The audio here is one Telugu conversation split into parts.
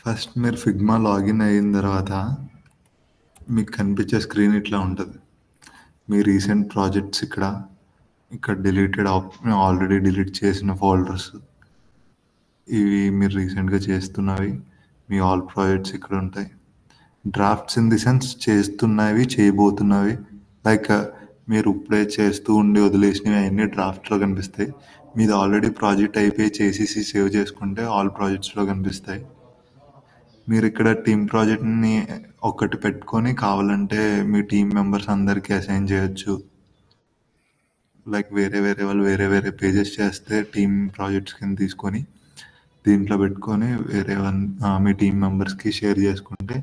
ఫస్ట్ మీరు ఫిగ్మా లాగిన్ అయిన తర్వాత మీకు కనిపించే స్క్రీన్ ఇట్లా ఉంటుంది. మీ రీసెంట్ ప్రాజెక్ట్స్ ఇక్కడ డిలీటెడ్ ఆల్రెడీ డిలీట్ చేసిన ఫోల్డర్స్, ఇవి మీరు రీసెంట్గా చేస్తున్నవి, మీ ఆల్ ప్రాజెక్ట్స్ ఇక్కడ ఉంటాయి. డ్రాఫ్ట్స్ ఇన్ ది సెన్స్ చేస్తున్నవి, చేయబోతున్నవి, లైక్ మీరు ఇప్పుడే చేస్తూ ఉండి వదిలేసినవి అవన్నీ డ్రాఫ్ట్లో కనిపిస్తాయి. మీది ఆల్రెడీ ప్రాజెక్ట్ అయిపోయి చేసేసి సేవ్ చేసుకుంటే ఆల్ ప్రాజెక్ట్స్లో కనిపిస్తాయి. మీరు ఇక్కడ టీమ్ ప్రాజెక్ట్ని ఒకటి పెట్టుకొని కావాలంటే మీ టీం మెంబర్స్ అందరికీ అసైన్ చేయొచ్చు. లైక్ వేరే వాళ్ళు వేరే పేజెస్ చేస్తే టీమ్ ప్రాజెక్ట్స్ కింద తీసుకొని దీంట్లో పెట్టుకొని మీ టీం మెంబర్స్కి షేర్ చేసుకుంటే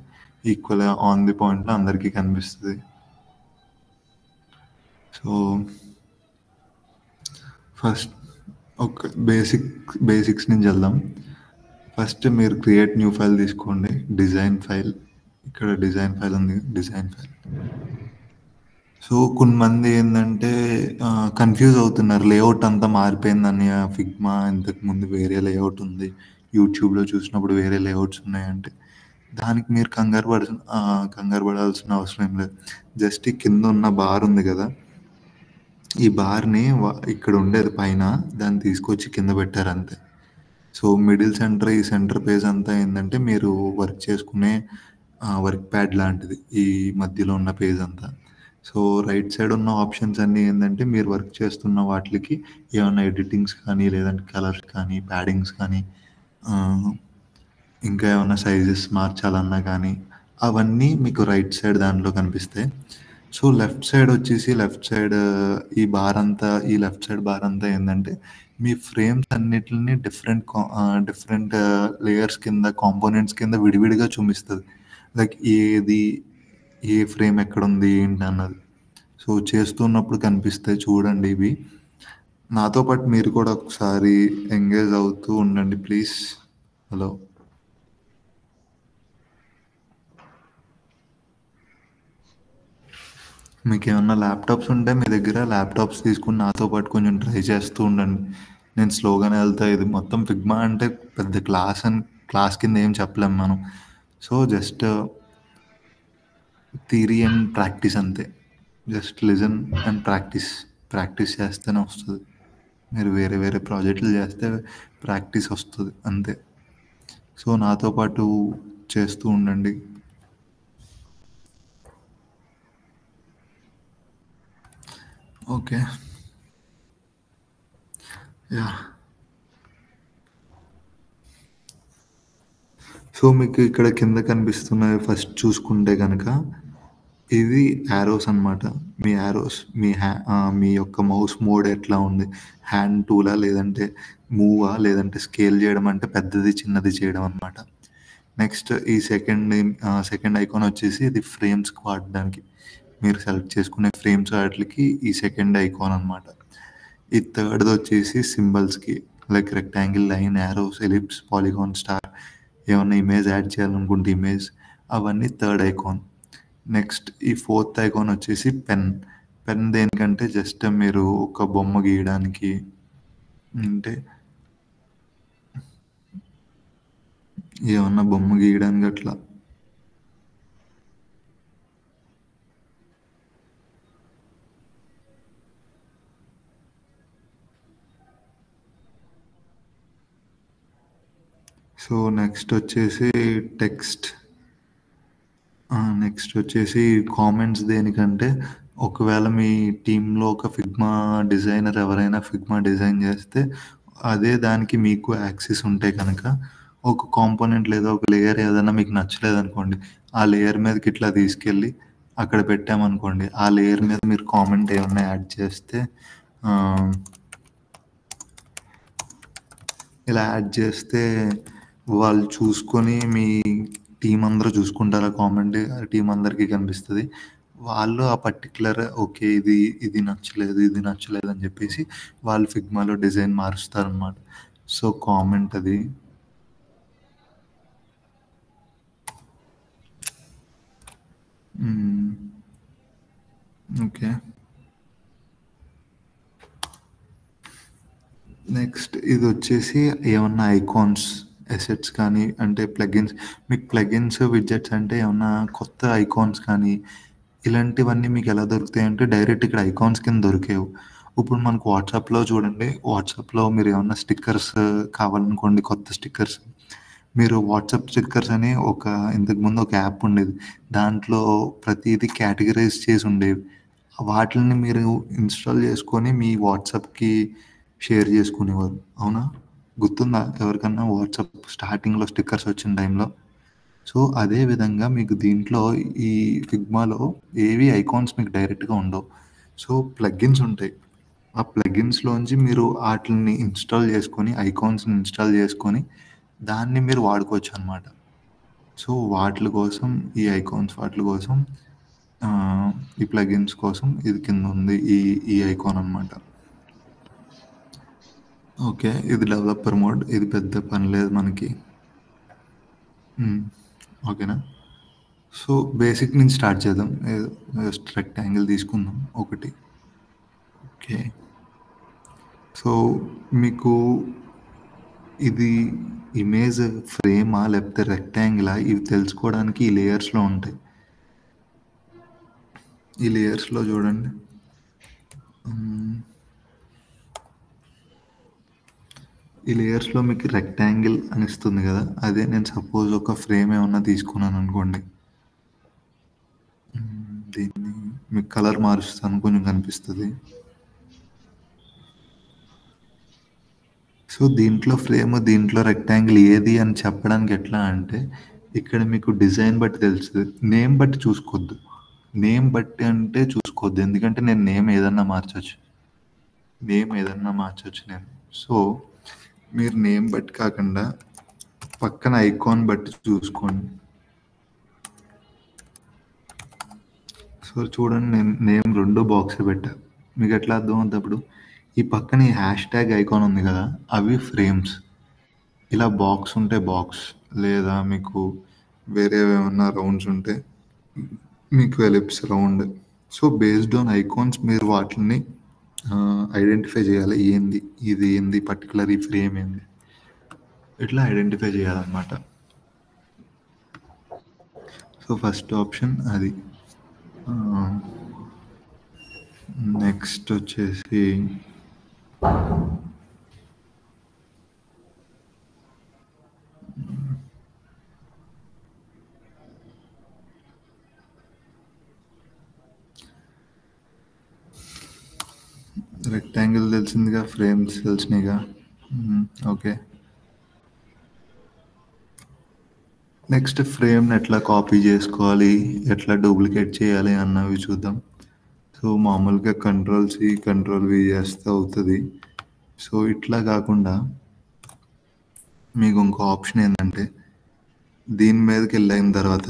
ఈక్వల్ ఆన్ ది పాయింట్లో అందరికీ కనిపిస్తుంది. సో ఫస్ట్ ఒక బేసిక్స్ నుంచి వెళ్దాం. ఫస్ట్ మీరు క్రియేట్ న్యూ ఫైల్ తీసుకోండి. డిజైన్ ఫైల్, ఇక్కడ డిజైన్ ఫైల్ ఉంది, డిజైన్ ఫైల్. సో కొంతమంది ఏంటంటే కన్ఫ్యూజ్ అవుతున్నారు, లేఅవుట్ అంతా మారిపోయిందని. ఫిగ్మా ఇంతకు ముందు వేరే లేఅవుట్ ఉంది, యూట్యూబ్లో చూసినప్పుడు వేరే లేఅవుట్స్ ఉన్నాయంటే దానికి మీరు కంగారు పడాల్సిన అవసరం ఏం లేదు. జస్ట్ ఈ కింద ఉన్న బార్ ఉంది కదా, ఈ బార్ని ఇక్కడ ఉండేది పైన, దాన్ని తీసుకొచ్చి కింద పెట్టారు అంతే. సో మిడిల్ సెంటర్, ఈ సెంటర్ పేజ్ అంతా ఏంటంటే మీరు వర్క్ చేసుకునే వర్క్ ప్యాడ్ లాంటిది ఈ మధ్యలో ఉన్న పేజ్ అంతా. సో రైట్ సైడ్ ఉన్న ఆప్షన్స్ అన్నీ ఏంటంటే మీరు వర్క్ చేస్తున్న వాటికి ఏమైనా ఎడిటింగ్స్ కానీ, లేదంటే కలర్స్ కానీ, ప్యాడింగ్స్ కానీ, ఇంకా ఏమైనా సైజెస్ మార్చాలన్నా కానీ అవన్నీ మీకు రైట్ సైడ్ దాంట్లో కనిపిస్తాయి. సో లెఫ్ట్ సైడ్ ఈ లెఫ్ట్ సైడ్ బార్ అంతా ఏంటంటే మీ ఫ్రేమ్స్ అన్నిటిని డిఫరెంట్ లేయర్స్ కింద, కాంపోనెంట్స్ కింద విడివిడిగా చూపిస్తుంది. లైక్ ఏ ఫ్రేమ్ ఎక్కడుంది ఏంటి అన్నది. సో చేస్తున్నప్పుడు కనిపిస్తాయి, చూడండి ఇవి. నాతో పాటు మీరు కూడా ఒకసారి ఎంగేజ్ అవుతూ ఉండండి ప్లీజ్. హలో, మీకు ఏమన్నా ల్యాప్టాప్స్ ఉంటే మీ దగ్గర ల్యాప్టాప్స్ తీసుకుని నాతో పాటు కొంచెం ట్రై చేస్తూ ఉండండి. నేను స్లోగానే వెళ్తా. ఇది మొత్తం ఫిగ్మా అంటే పెద్ద క్లాస్ కింద ఏం చెప్పలేము మనం. So just theory and practice అంతే. జస్ట్ లిజన్ అండ్ ప్రాక్టీస్ చేస్తేనే వస్తుంది. మీరు వేరే ప్రాజెక్టులు చేస్తే ప్రాక్టీస్ వస్తుంది అంతే. సో నాతో పాటు చేస్తూ ఉండండి. Okay, yeah. సో మీకు ఇక్కడ కింద కనిపిస్తున్నవి ఫస్ట్ చూసుకుంటే కనుక ఇది యారోస్ అన్నమాట. మీ యొక్క మౌస్ మోడ్ ఎట్లా ఉంది, హ్యాండ్ టూలా, లేదంటే మూవా, లేదంటే స్కేల్ చేయడం అంటే పెద్దది చిన్నది చేయడం అన్నమాట. నెక్స్ట్ ఈ సెకండ్ ఐకాన్ వచ్చేసి ఇది ఫ్రేమ్స్కి వాడడానికి, మీరు సెలెక్ట్ చేసుకునే ఫ్రేమ్స్ వాటికి ఈ సెకండ్ ఐకాన్ అన్నమాట. ఈ థర్డ్ది వచ్చేసి సింబల్స్కి, like rectangle, line, arrows, ellipse, polygon, star, ఏమన్నా ఇమేజ్ యాడ్ చేయాలనుకుంటే ఇమేజ్, అవన్నీ థర్డ్ ఐకాన్. నెక్స్ట్ ఈ ఫోర్త్ ఐకాన్ వచ్చేసి పెన్ దేనికంటే జస్ట్ మీరు ఒక బొమ్మ గీయడానికి, అంటే ఏమన్నా బొమ్మ గీయడానికి అట్లా. సో నెక్స్ట్ వచ్చేసి కామెంట్స్ దేనికంటే, ఒకవేళ మీ టీంలో ఒక ఫిగ్మా డిజైనర్ ఎవరైనా ఫిగ్మా డిజైన్ చేస్తే అదే దానికి మీకు యాక్సెస్ ఉంటే కనుక ఒక కాంపోనెంట్ లేదా ఒక లేయర్ ఏదైనా మీకు నచ్చలేదనుకోండి, ఆ లేయర్ మీదకి ఇట్లా తీసుకెళ్ళి అక్కడ పెట్టామనుకోండి, ఆ లేయర్ మీద మీరు కామెంట్ ఏమన్నా యాడ్ చేస్తే ఇలా యాడ్ చేస్తే వాళ్ళు చూసుకొని మీ టీం అందరూ చూసుకుంటారు. ఆ కామెంట్ టీం అందరికీ కనిపిస్తుంది. వాళ్ళు ఆ పర్టికులర్ ఓకే ఇది నచ్చలేదు అని చెప్పేసి వాళ్ళు ఫిగ్మాలో డిజైన్ మారుస్తారనమాట. సో కామెంట్ అది. ఓకే, నెక్స్ట్ ఇది వచ్చేసి ఏమన్నా ఐకాన్స్ అసెట్స్ కానీ అంటే ప్లగిన్స్ మీకు ప్లగిన్స్ విడ్జెట్స్ అంటే ఏమన్నా కొత్త ఐకాన్స్ కానీ ఇలాంటివన్నీ మీకు ఎలా దొరుకుతాయి అంటే డైరెక్ట్ ఇక్కడ ఐకాన్స్ కింద దొరికేవు. ఇప్పుడు మనకు వాట్సాప్లో చూడండి, వాట్సాప్లో మీరు ఏమన్నా స్టిక్కర్స్ కావాలనుకోండి, కొత్త స్టిక్కర్స్ మీరు వాట్సాప్ స్టిక్కర్స్ అని ఇంతకుముందు ఒక యాప్ ఉండేది. దాంట్లో ప్రతిదీ కేటగరైజ్ చేసి ఉండేవి. వాటిని మీరు ఇన్స్టాల్ చేసుకొని మీ వాట్సాప్కి షేర్ చేసుకునేవారు. అవునా? గుర్తుందా ఎవరికన్నా వాట్సాప్ స్టార్టింగ్లో స్టిక్కర్స్ వచ్చిన టైంలో? సో అదే విధంగా మీకు దీంట్లో ఈ ఫిగ్మాలో ఏవి ఐకాన్స్ మీకు డైరెక్ట్గా ఉండవు. సో ప్లగిన్స్ ఉంటాయి. ఆ ప్లగిన్స్లోంచి మీరు వాటిని ఇన్స్టాల్ చేసుకొని ఐకాన్స్ని ఇన్స్టాల్ చేసుకొని దాన్ని మీరు వాడుకోవచ్చు అనమాట. సో వాటి కోసం ఈ ఐకాన్స్ వాటి కోసం ఈ ప్లగిన్స్ కోసం ఇది కింద ఉంది ఈ ఐకాన్ అనమాట. ఓకే, ఇది డెవలపర్ మోడ్. ఇది పెద్ద పని లేదు మనకి. ఓకేనా? సో బేసిక్ నుంచి స్టార్ట్ చేద్దాం. రెక్టాంగిల్ తీసుకుందాం ఒకటి. ఓకే, సో మీకు ఇది ఇమేజ్ ఫ్రేమా లేకపోతే రెక్టాంగిలా ఇవి తెలుసుకోవడానికి ఈ లేయర్స్లో ఉంటాయి. ఈ లేయర్స్లో చూడండి, ఈ లేయర్స్లో మీకు రెక్టాంగిల్ అని ఇస్తుంది కదా, అదే నేను సపోజ్ ఒక ఫ్రేమ్ ఏమన్నా తీసుకున్నాను అనుకోండి, దీన్ని మీకు కలర్ మారుస్తాను, కొంచెం కనిపిస్తుంది. సో దీంట్లో ఫ్రేమ్, దీంట్లో రెక్టాంగిల్ ఏది అని చెప్పడానికి ఎట్లా అంటే ఇక్కడ మీకు డిజైన్ బట్టి తెలుస్తుంది, నేమ్ బట్టి చూసుకోవద్దు. నేమ్ బట్టి అంటే చూసుకోవద్దు, ఎందుకంటే నేను నేమ్ ఏదన్నా మార్చవచ్చు నేను. సో మీరు నేమ్ బట్టి కాకుండా పక్కన ఐకాన్ బట్టి చూసుకోండి. సో చూడండి, నేను నేమ్ 2 బాక్స్ పెట్టా. మీకు ఎట్లా అర్థం అవుతుంది? అప్పుడు ఈ పక్కన ఈ హ్యాష్ ట్యాగ్ ఐకాన్ ఉంది కదా, అవి ఫ్రేమ్స్. ఇలా బాక్స్ ఉంటే బాక్స్, లేదా మీకు వేరే ఏమన్నా రౌండ్స్ ఉంటే మీకు ellipse round. So based on icons మీరు వాటిని ఐడెంటిఫై చేయాలి. ఇది ఏంది పర్టికులర్, ఈ ఫ్రేమ్ ఏంది, ఇట్లా ఐడెంటిఫై చేయాలన్నమాట. సో ఫస్ట్ ఆప్షన్ అది. నెక్స్ట్ వచ్చేసి రెక్టాంగిల్ తెలిసిందిగా, ఫ్రేమ్స్ తెలిసినాయిగా. ఓకే, నెక్స్ట్ ఫ్రేమ్ని ఎట్లా కాపీ చేసుకోవాలి, ఎట్లా డూప్లికేట్ చేయాలి అన్నవి చూద్దాం. సో మామూలుగా Ctrl+C Ctrl+V చేస్తే అవుతుంది. సో ఇట్లా కాకుండా మీకు ఇంకో ఆప్షన్ ఏంటంటే, దీని మీదకి వెళ్ళిన తర్వాత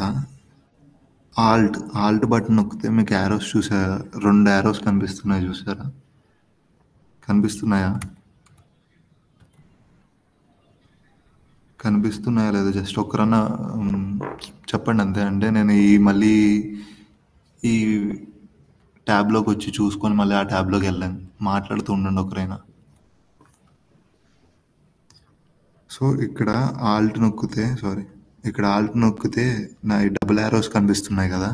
ఆల్ట్ బటన్ నొక్కితే మీకు యారోస్ చూసారా, 2 యారోస్ కనిపిస్తున్నాయి, చూసారా? కనిపిస్తున్నాయా లేదా? జస్ట్ ఒక్కరన్నా చెప్పండి అంతే. అంటే నేను మళ్ళీ ఈ ట్యాబ్లోకి వచ్చి చూసుకొని మళ్ళీ ఆ ట్యాబ్లోకి వెళ్ళాను. మాట్లాడుతూ ఉండండి ఒకరైనా. సో ఇక్కడ ఆల్ట్ నొక్కితే నా ఈ డబుల్ యారోస్ కనిపిస్తున్నాయి కదా,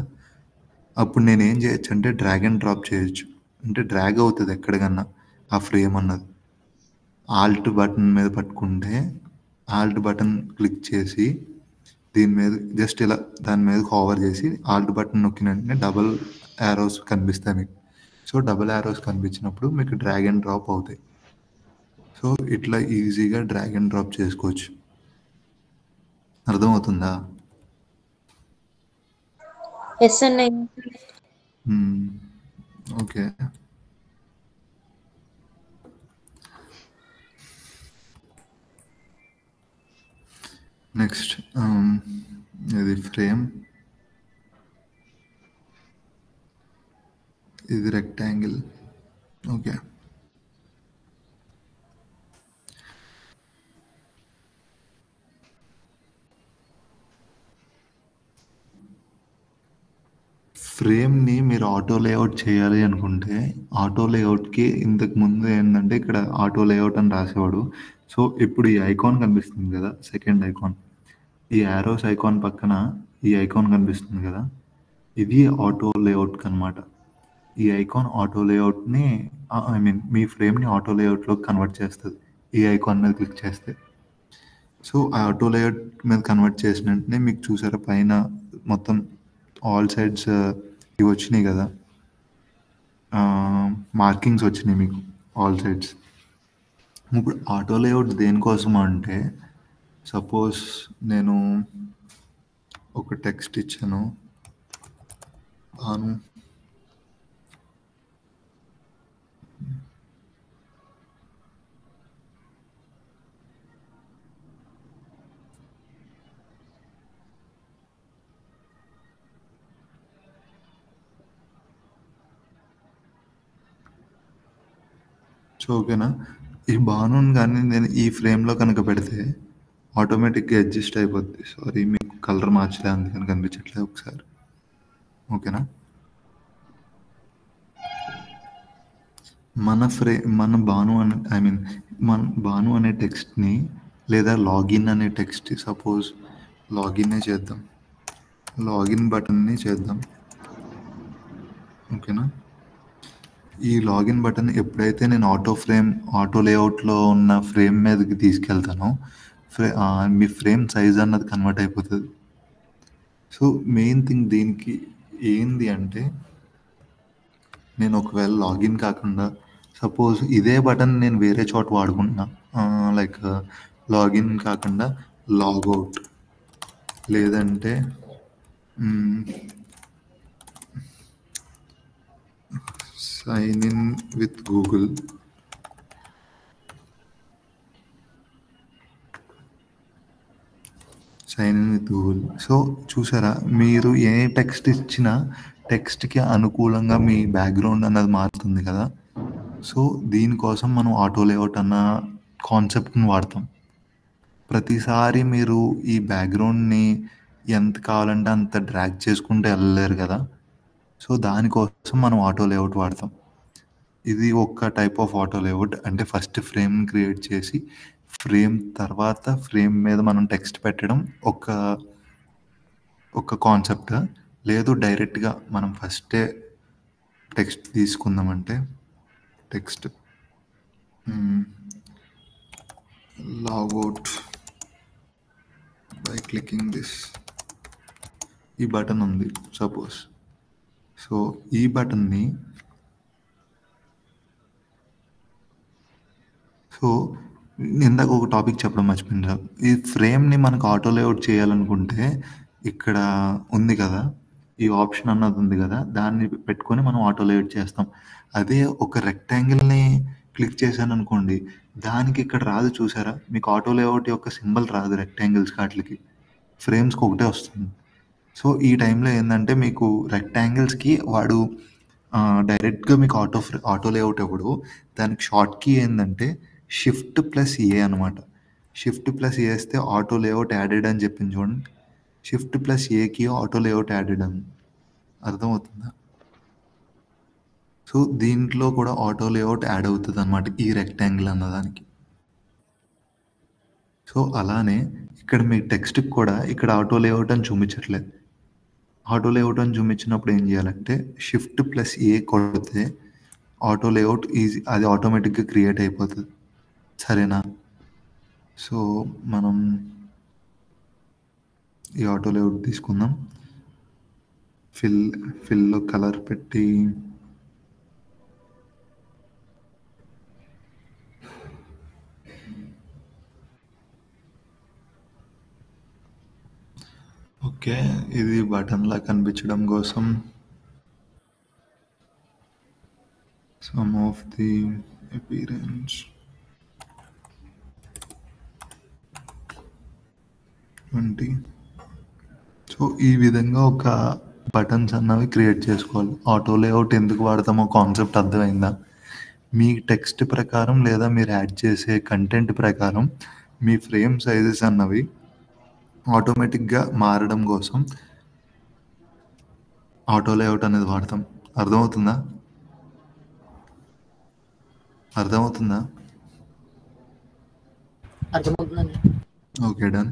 అప్పుడు నేను ఏం చేయొచ్చు అంటే డ్రాగ్ అండ్ డ్రాప్ చేయొచ్చు. అంటే డ్రాగ్ అవుతుంది ఎక్కడికన్నా ఆ ఫ్రేమ్ అన్నది. ఆల్ట్ బటన్ మీద పట్టుకుంటే, ఆల్ట్ బటన్ క్లిక్ చేసి దీని మీద జస్ట్ ఇలా దాని మీద హోవర్ చేసి ఆల్ట్ బటన్ నొక్కిన వెంటనే డబుల్ యారోస్ కనిపిస్తాయి మీకు. సో డబుల్ యారోస్ కనిపించినప్పుడు మీకు డ్రాగ్ అండ్ డ్రాప్ అవుతాయి. సో ఇట్లా ఈజీగా డ్రాగ్ అండ్ డ్రాప్ చేసుకోవచ్చు. అర్థమవుతుందా? ఓకే, నెక్స్ట్ ఇది ఫ్రేమ్, ఇది రెక్టాంగిల్. ఓకే, ఫ్రేమ్ని మీరు ఆటో లేఅవుట్ చేయాలి అనుకుంటే, ఆటో లేఅవుట్కి ఇంతకు ముందు ఏంటంటే ఇక్కడ ఆటో లేఅవుట్ అని రాసేవాడు. సో ఇప్పుడు ఈ ఐకాన్ కనిపిస్తుంది కదా, సెకండ్ ఐకాన్, ఈ యారోస్ ఐకాన్ పక్కన ఈ ఐకాన్ కనిపిస్తుంది కదా, ఇది ఆటో లేఅవుట్ అనమాట. ఈ ఐకాన్ ఆటో లేఅవుట్ని, ఐ మీన్ మీ ఫ్రేమ్ని ఆటో లేఅవుట్లోకి కన్వర్ట్ చేస్తుంది ఈ ఐకాన్ మీద క్లిక్ చేస్తే. సో ఆ ఆటో లేఅవుట్ మీద కన్వర్ట్ చేసిన వెంటనే మీకు చూసారా పైన మొత్తం ఆల్ సైడ్స్ ఇవి వచ్చినాయి కదా, మార్కింగ్స్ వచ్చినాయి మీకు ఆల్ సైడ్స్. ఇప్పుడు ఆటో లేఅవుట్ దేనికోసం అంటే, సపోజ్ నేను ఒక టెక్స్ట్ ఇచ్చాను, భాను సో ఓకేనా, ఈ భానుని కానీ నేను ఈ ఫ్రేమ్లో కనుక పెడితే ఆటోమేటిక్గా అడ్జస్ట్ అయిపోద్ది. సారీ మీకు కలర్ మార్చలే అందుకని కనిపించట్లేదు ఒకసారి. ఓకేనా, మన భాను అనే, ఐ మీన్ మన భాను అనే టెక్స్ట్ని లేదా లాగిన్ అనే టెక్స్ట్, సపోజ్ లాగిన్నే చేద్దాం, లాగిన్ బటన్ని చేద్దాం. ఓకేనా, ఈ లాగిన్ బటన్ ఎప్పుడైతే నేను ఆటో లేఅవుట్లో ఉన్న ఫ్రేమ్ మీదకి తీసుకెళ్తానో మీ ఫ్రేమ్ సైజ్ అన్నది కన్వర్ట్ అయిపోతుంది. సో మెయిన్ థింగ్ దీనికి ఏంది అంటే, నేను ఒకవేళ లాగిన్ కాకుండా సపోజ్ ఇదే బటన్ నేను వేరే చోట వాడుకుంటున్నా, లైక్ లాగిన్ కాకుండా లాగౌట్, లేదంటే sign in with Google, sign in with Google. So చూసారా, మీరు ఏ టెక్స్ట్ ఇచ్చినా టెక్స్ట్కి అనుకూలంగా మీ బ్యాక్గ్రౌండ్ అన్నది మారుతుంది కదా. సో దీనికోసం మనం ఆటో లేఅవుట్ అన్న కాన్సెప్ట్ని వాడతాం. ప్రతిసారి మీరు ఈ బ్యాక్గ్రౌండ్ని ఎంత కావాలంటే అంత డ్రాగ్ చేసుకుంటూ వెళ్ళలేరు కదా. సో దానికోసం మనం ఆటో లేఅవుట్ వాడతాం. ఇది ఒక టైప్ ఆఫ్ ఆటో లేఅవుట్. అంటే ఫస్ట్ ఫ్రేమ్ క్రియేట్ చేసి ఫ్రేమ్ తర్వాత ఫ్రేమ్ మీద మనం టెక్స్ట్ పెట్టడం ఒక కాన్సెప్ట్. లేదు డైరెక్ట్గా మనం ఫస్టే టెక్స్ట్ తీసుకుందామంటే, text logout by clicking this, ఈ బటన్ ఉంది సపోజ్. సో ఈ బటన్ని, సో ఇందాక ఒక టాపిక్ చెప్పడం మర్చిపోయినా, ఈ ఫ్రేమ్ని మనకు ఆటో లేఅవుట్ చేయాలనుకుంటే ఇక్కడ ఉంది కదా, ఈ ఆప్షన్ అన్నది ఉంది కదా, దాన్ని పెట్టుకొని మనం ఆటో లేఅవుట్ చేస్తాం. అదే ఒక రెక్టాంగిల్ని క్లిక్ చేశాను అనుకోండి, దానికి ఇక్కడ రాదు చూసారా, మీకు ఆటో లేఅవుట్ యొక్క సింబల్ రాదు రెక్టాంగిల్స్ వాటికి, ఫ్రేమ్స్కి ఒకటే వస్తుంది. సో ఈ టైంలో ఏంటంటే మీకు రెక్టాంగిల్స్కి వాడు డైరెక్ట్గా మీకు ఆటో లేఅవుట్ ఇవ్వడు. దానికి షార్ట్ కీ ఏంటంటే Shift+A అనమాట. Shift+A వేస్తే ఆటో లేఅవుట్ యాడెడ్ అని చెప్పింది చూడండి, Shift+Aకి ఆటో లేఅవుట్ యాడెడ్ అని అర్థమవుతుందా. సో దీంట్లో కూడా ఆటో లేఅవుట్ యాడ్ అవుతుంది అనమాట ఈ రెక్టాంగిల్ అన్నదానికి. సో అలానే ఇక్కడ మీ టెక్స్ట్కి కూడా ఇక్కడ ఆటో లేఅవుట్ అని చూపించట్లేదు. ఆటో లేఅవుట్ అని చూపించినప్పుడు ఏం చేయాలంటే Shift+A కొడితే ఆటో లేఅవుట్ ఈజీ, అది ఆటోమేటిక్గా క్రియేట్ అయిపోతుంది. సరేనా. సో మనం ఈ ఆటో లేఅవుట్ తీసుకుందాం, ఫిల్లో కలర్ పెట్టి ఓకే, ఇది బటన్లా కనిపించడం కోసం some of the appearance 20. So ఈ విధంగా ఒక బటన్స్ అన్నవి క్రియేట్ చేసుకోవాలి. ఆటో లేఅవుట్ ఎందుకు వాడతామో కాన్సెప్ట్ అర్థమైందా. మీ టెక్స్ట్ ప్రకారం లేదా మీరు యాడ్ చేసే కంటెంట్ ప్రకారం మీ ఫ్రేమ్ సైజెస్ అన్నవి ఆటోమేటిక్గా మారడం కోసం ఆటో లేఅవుట్ అనేది వాడతాం. అర్థమవుతుందా. అర్థమవుతుందండి. Okay done.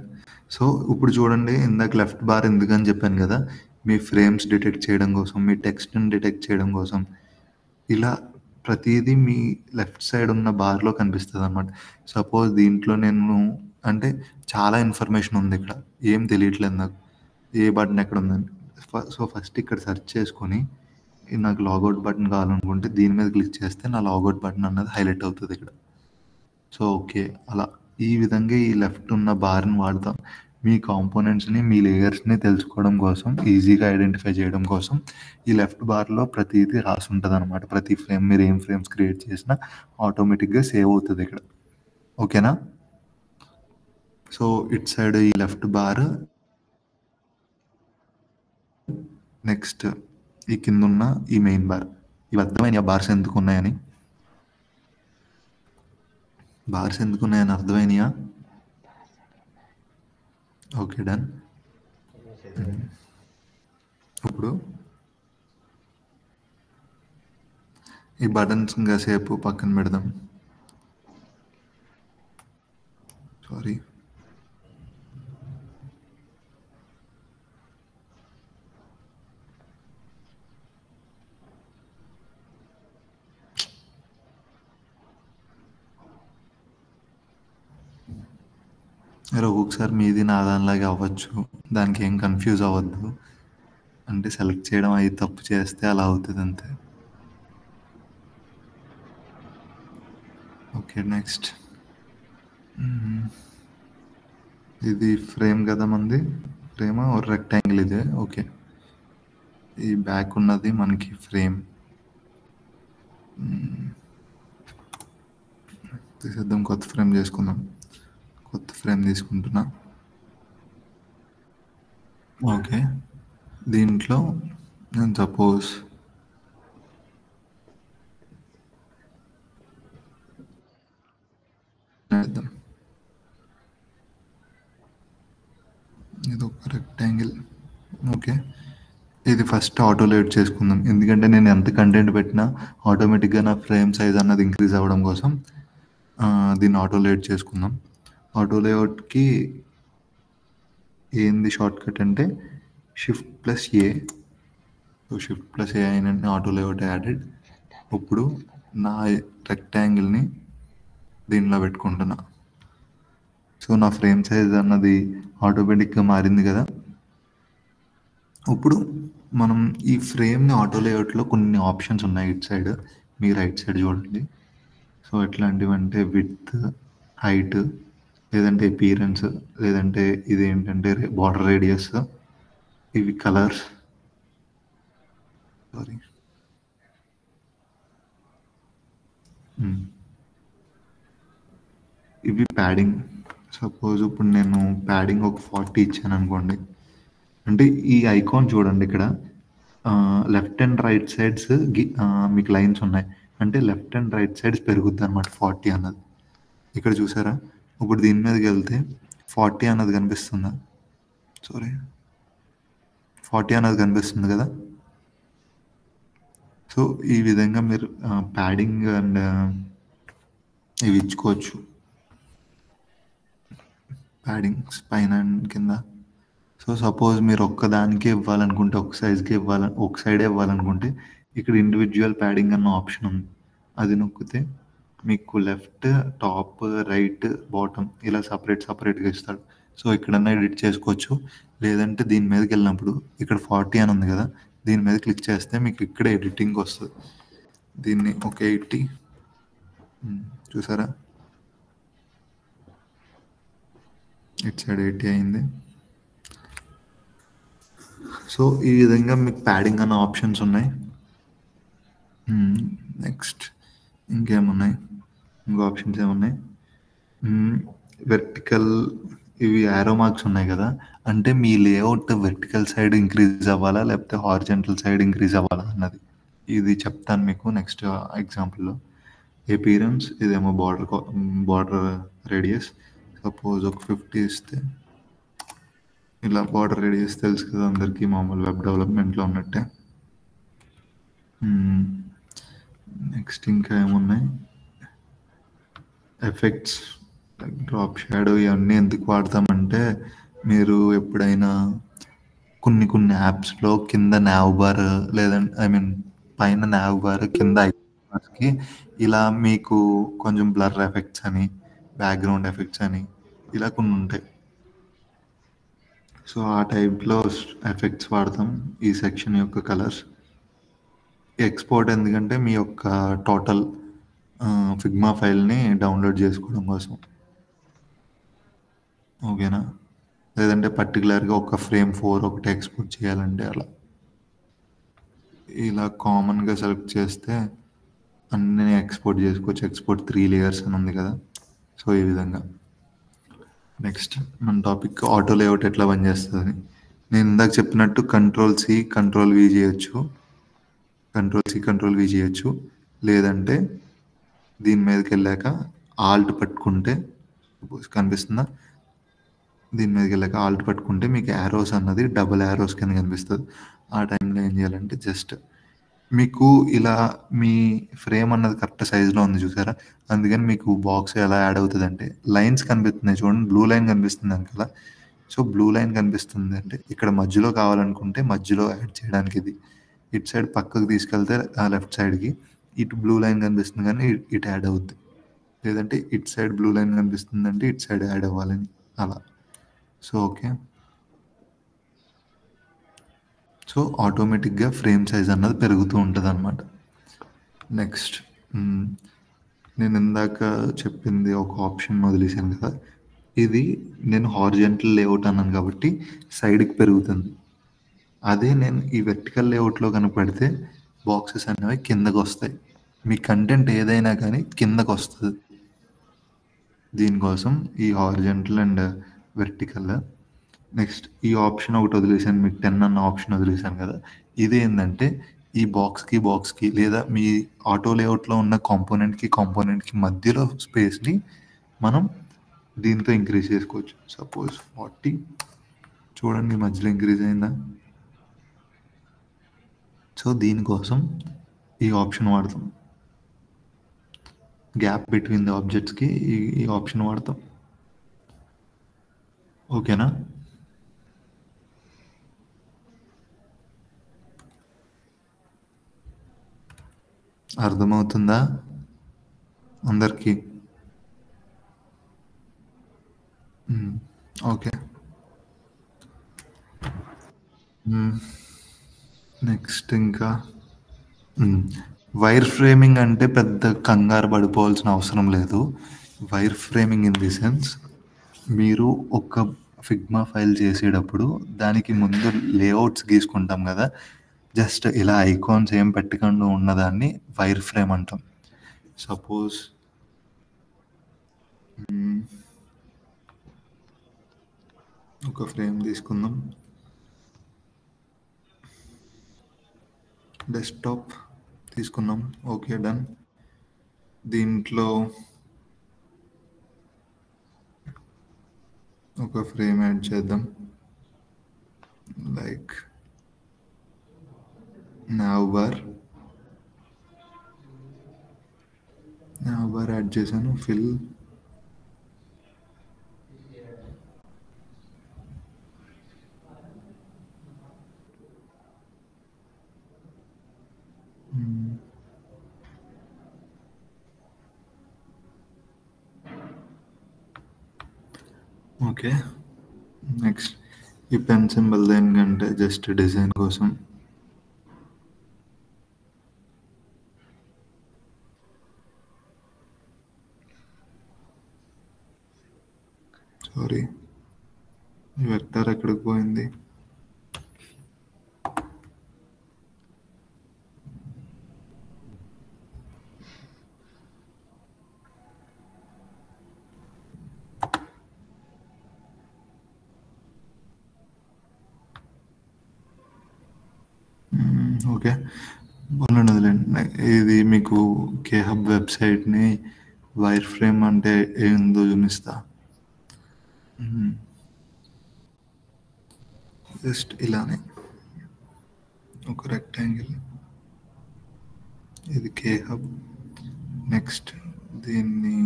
సో ఇప్పుడు చూడండి, ఇందాక లెఫ్ట్ బార్ ఎందుకని చెప్పాను కదా, మీ ఫ్రేమ్స్ డిటెక్ట్ చేయడం కోసం, మీ టెక్స్ట్ని డిటెక్ట్ చేయడం కోసం. ఇలా ప్రతిదీ మీ లెఫ్ట్ సైడ్ ఉన్న బార్లో కనిపిస్తుంది అనమాట. సపోజ్ దీంట్లో నేను అంటే చాలా ఇన్ఫర్మేషన్ ఉంది ఇక్కడ, ఏం తెలియట్లేదు నాకు ఏ బటన్ ఎక్కడ ఉందని. సో ఫస్ట్ ఇక్కడ సెర్చ్ చేసుకొని నాకు లాగౌట్ బటన్ కావాలనుకుంటే దీని మీద క్లిక్ చేస్తే నా లాగౌట్ బటన్ అన్నది హైలైట్ అవుతుంది ఇక్కడ. సో ఓకే, అలా ఈ విధంగా ఈ లెఫ్ట్ ఉన్న బార్ని వాడతాం మీ కాంపోనెంట్స్ని, మీ లేయర్స్ని తెలుసుకోవడం కోసం, ఈజీగా ఐడెంటిఫై చేయడం కోసం. ఈ లెఫ్ట్ బార్లో ప్రతిదీ రాసి ఉంటుంది అనమాట. ప్రతి ఫ్రేమ్ మీరు ఏం ఫ్రేమ్స్ క్రియేట్ చేసినా ఆటోమేటిక్గా సేవ్ అవుతుంది ఇక్కడ. ఓకేనా? సో ఇట్ సైడ్ ఈ లెఫ్ట్ బార్, నెక్స్ట్ ఈ కింద ఉన్న ఈ మెయిన్ బార్. ఇవి అర్థమైన బార్స్ ఎందుకు ఉన్నాయని, బార్స్ ఎందుకున్నాయని అర్థమైనయా? Okay done. ఇప్పుడు ఈ బటన్స్ ఇంకా సేపు పక్కన పెడదాం. సారీ. ఒక్కొక్కసారి మీది నా దానిలాగే అవ్వచ్చు, దానికి ఏం కన్ఫ్యూజ్ అవ్వద్దు. అంటే సెలెక్ట్ చేయడం అవి తప్పు చేస్తే అలా అవుతుంది అంతే. Okay next. ఇది ఫ్రేమ్ కదా మంది, ఫ్రేమ్ రెక్టాంగిల్ ఇదే. ఓకే, ఈ బ్యాక్ ఉన్నది మనకి ఫ్రేమ్. తీసేద్దాం, కొత్త ఫ్రేమ్ చేసుకుందాం. కొత్త ఫ్రేమ్ తీసుకుంటున్నా. ఓకే, దీంట్లో నేను సపోజ్ ఇది ఒక రెక్టాంగిల్. ఓకే, ఇది ఫస్ట్ ఆటో లేఅవుట్ చేసుకుందాం, ఎందుకంటే నేను ఎంత కంటెంట్ పెట్టినా ఆటోమేటిక్గా నా ఫ్రేమ్ సైజ్ అన్నది ఇంక్రీజ్ అవ్వడం కోసం దీన్ని ఆటో లేఅవుట్ చేసుకుందాం. ఆటో లేఅవుట్కి ఏంది షార్ట్ కట్ అంటే Shift+A. సో Shift+A అయిన ఆటో లేఅవుట్ యాడెడ్. ఇప్పుడు నా రెక్టాంగిల్ని దీనిలో పెట్టుకుంటున్నా. సో నా ఫ్రేమ్ సైజ్ అన్నది ఆటోమేటిక్గా మారింది కదా. ఇప్పుడు మనం ఈ ఫ్రేమ్ని ఆటో లేఅవుట్లో కొన్ని ఆప్షన్స్ ఉన్నాయి ఇటు సైడ్, మీ రైట్ సైడ్ చూడండి. సో ఎట్లాంటివంటే విడ్త్, హైట్, లేదంటే అపీరెన్స్, లేదంటే ఇది ఏంటంటే బార్డర్ రేడియస్, ఇవి కలర్స్, సారీ ఇవి ప్యాడింగ్. సపోజ్ ఇప్పుడు నేను ప్యాడింగ్ ఒక 40 ఇచ్చాను అనుకోండి, అంటే ఈ ఐకాన్ చూడండి ఇక్కడ లెఫ్ట్ అండ్ రైట్ సైడ్స్ మీకు లైన్స్ ఉన్నాయి, అంటే లెఫ్ట్ అండ్ రైట్ సైడ్స్ పెరుగుద్ది అనమాట 40 అన్నది. ఇక్కడ చూసారా? ఇప్పుడు దీని మీదకి వెళ్తే 40 అన్నది కనిపిస్తుందా? సారీ, 40 అన్నది కనిపిస్తుంది కదా. సో ఈ విధంగా మీరు ప్యాడింగ్ అండ్ ఇవి ఇచ్చుకోవచ్చు, ప్యాడింగ్స్ పైన అండ్ కింద. సో సపోజ్ మీరు ఒక్కదానికే ఇవ్వాలనుకుంటే, ఒక సైజ్కి ఒక సైడే ఇవ్వాలనుకుంటే ఇక్కడ ఇండివిజువల్ ప్యాడింగ్ అన్న ఆప్షన్ ఉంది, అది నొక్కితే మీకు లెఫ్ట్, టాప్, రైట్, బాటమ్ ఇలా సపరేట్గా ఇస్తాడు. సో ఇక్కడన్నా ఎడిట్ చేసుకోవచ్చు, లేదంటే దీని మీదకి వెళ్ళినప్పుడు ఇక్కడ 40 అని ఉంది కదా, దీని మీద క్లిక్ చేస్తే మీకు ఇక్కడ ఎడిటింగ్ వస్తుంది. దీన్ని ఒక 80 చూసారా, ఇటు సైడ్ 80 అయింది. సో ఈ విధంగా మీకు ప్యాడింగ్ అన్న ఆప్షన్స్ ఉన్నాయి. నెక్స్ట్ ఇంకేమున్నాయి, ఇంకో ఆప్షన్స్ ఏమున్నాయి, వెర్టికల్, ఇవి యారో మార్క్స్ ఉన్నాయి కదా, అంటే మీ లేఅవుట్ వెర్టికల్ సైడ్ ఇంక్రీజ్ అవ్వాలా లేకపోతే హారిజంటల్ సైడ్ ఇంక్రీజ్ అవ్వాలా అన్నది. ఇది చెప్తాను మీకు నెక్స్ట్ ఎగ్జాంపుల్లో. అపీరెన్స్ ఇదేమో బార్డర్ రేడియస్, సపోజ్ ఒక 50 ఇస్తే ఇలా బార్డర్ రేడియస్ తెలుసు కదా అందరికీ, మామూలు వెబ్ డెవలప్మెంట్లో ఉన్నట్టే. నెక్స్ట్ ఇంకా ఏమున్నాయి, ఎఫెక్ట్స్. డ్రాప్ షాడో ఇవన్నీ ఎందుకు వాడతామంటే, మీరు ఎప్పుడైనా కొన్ని కొన్ని యాప్స్లో కింద nav బార్ లేదంటే ఐ మీన్ పైన nav బార్ కింద కి ఇలా మీకు కొంచెం బ్లర్ ఎఫెక్ట్స్ అని, బ్యాక్గ్రౌండ్ ఎఫెక్ట్స్ అని ఇలా కొన్ని ఉంటాయి. సో ఆ టైప్లో ఎఫెక్ట్స్ వాడతాం ఈ సెక్షన్ యొక్క కలర్స్. ఎక్స్పోర్ట్ ఎందుకంటే మీ యొక్క టోటల్ ఫిగ్మా ఫైల్ని డౌన్లోడ్ చేసుకోవడం కోసం, ఓకేనా? లేదంటే పర్టికులర్గా ఒక ఫ్రేమ్ 4 ఒకటి ఎక్స్పోర్ట్ చేయాలంటే అలా ఇలా కామన్గా సెలెక్ట్ చేస్తే అన్నీ ఎక్స్పోర్ట్ చేసుకోవచ్చు. ఎక్స్పోర్ట్ 3 లేయర్స్ అని ఉంది కదా, సో ఈ విధంగా. నెక్స్ట్ మన టాపిక్ ఆటో లేఅవుట్ ఎట్లా పనిచేస్తుంది. నేను ఇందాక చెప్పినట్టు కంట్రోల్-C కంట్రోల్-V చేయొచ్చు, కంట్రోల్-C కంట్రోల్-V చేయొచ్చు. లేదంటే దీని మీదకి వెళ్ళాక ఆల్ట్ పట్టుకుంటే, సపోజ్ కనిపిస్తుందా, దీని మీదకి వెళ్ళాక ఆల్ట్ పట్టుకుంటే మీకు యారోస్ అన్నది డబుల్ యారోస్ కింద కనిపిస్తుంది. ఆ టైంలో ఏం చేయాలంటే జస్ట్ మీకు ఇలా మీ ఫ్రేమ్ అన్నది కరెక్ట్ సైజులో ఉంది చూసారా, అందుకని మీకు బాక్స్ ఎలా యాడ్ అవుతుంది అంటే లైన్స్ కనిపిస్తున్నాయి చూడండి, బ్లూ లైన్ కనిపిస్తుంది కదా. సో బ్లూ లైన్ కనిపిస్తుంది అంటే ఇక్కడ మధ్యలో కావాలనుకుంటే మధ్యలో యాడ్ చేయడానికి ఇది, ఇటు సైడ్ పక్కకు తీసుకెళ్తే ఆ లెఫ్ట్ సైడ్కి ఇటు బ్లూ లైన్ కనిపిస్తుంది కానీ ఇటు యాడ్ అవుద్ది. లేదంటే ఇటు సైడ్ బ్లూ లైన్ కనిపిస్తుంది అంటే ఇటు సైడ్ యాడ్ అవ్వాలని అలా. సో ఓకే, సో ఆటోమేటిక్గా ఫ్రేమ్ సైజ్ అన్నది పెరుగుతూ ఉంటుంది అన్నమాట. నెక్స్ట్ నేను ఇందాక చెప్పింది ఒక ఆప్షన్ వదిలేసాను కదా, ఇది నేను హారిజంటల్ లేఅవుట్ అన్నాను కాబట్టి సైడ్కి పెరుగుతుంది. అదే నేను ఈ వెర్టికల్ లేఅవుట్లో కనుక పెడితే బాక్సెస్ అనేవి కిందకు వస్తాయి. మీ కంటెంట్ ఏదైనా కానీ కిందకు వస్తుంది. దీనికోసం ఈ హారిజంటల్ అండ్ వెర్టికల్. నెక్స్ట్ ఈ ఆప్షన్ ఒకటి వదిలేసాను, మీకు 10 అన్న ఆప్షన్ వదిలేసాను కదా, ఇది ఏంటంటే ఈ బాక్స్కి లేదా మీ ఆటో లేఅవుట్లో ఉన్న కాంపోనెంట్కి మధ్యలో స్పేస్ని మనం దీంతో ఇంక్రీజ్ చేసుకోవచ్చు. సపోజ్ 40, చూడండి మధ్యలో ఇంక్రీజ్ అయిందా. సో దీనికోసం ఈ ఆప్షన్ వాడతాం, గ్యాప్ బిట్వీన్ ది ఆబ్జెక్ట్స్కి ఈ ఆప్షన్ వాడతాం. ఓకేనా? అర్థమవుతుందా అందరికీ? ఓకే. నెక్స్ట్ ఇంకా వైర్ ఫ్రేమింగ్ అంటే పెద్ద కంగారు పడిపోవాల్సిన అవసరం లేదు. Wire framing in the sense, మీరు ఒక ఫిగ్మా ఫైల్ చేసేటప్పుడు దానికి ముందు లేఅవుట్స్ గీసుకుంటాం కదా, జస్ట్ ఇలా ఐకాన్స్ ఏం పెట్టకుండా ఉన్నదాన్ని వైర్ ఫ్రేమ్ అంటాం. సపోజ్ ఒక ఫ్రేమ్ తీసుకుందాం, డెస్క్టాప్ తీసుకున్నాం, ఓకే డన్. దీంట్లో ఒక ఫ్రేమ్ యాడ్ చేద్దాం, లైక్ nav బార్ యాడ్ చేశాను, ఫిల్. ఓకే. నెక్స్ట్ ఈ పెన్ సింబల్ దేనికంటే జస్ట్ డిజైన్ కోసం. సారీ, ఈ వెక్టర్ ఎక్కడికి పోయింది? ఓకే, వదిలేండి. ఇది మీకు కేహబ్ వెబ్సైట్ని వైర్ ఫ్రేమ్ అంటే ఏందో చూపిస్తా. జస్ట్ ఇలానే ఒక రెక్టాంగిల్, ఇది కేహబ్. నెక్స్ట్ దీన్ని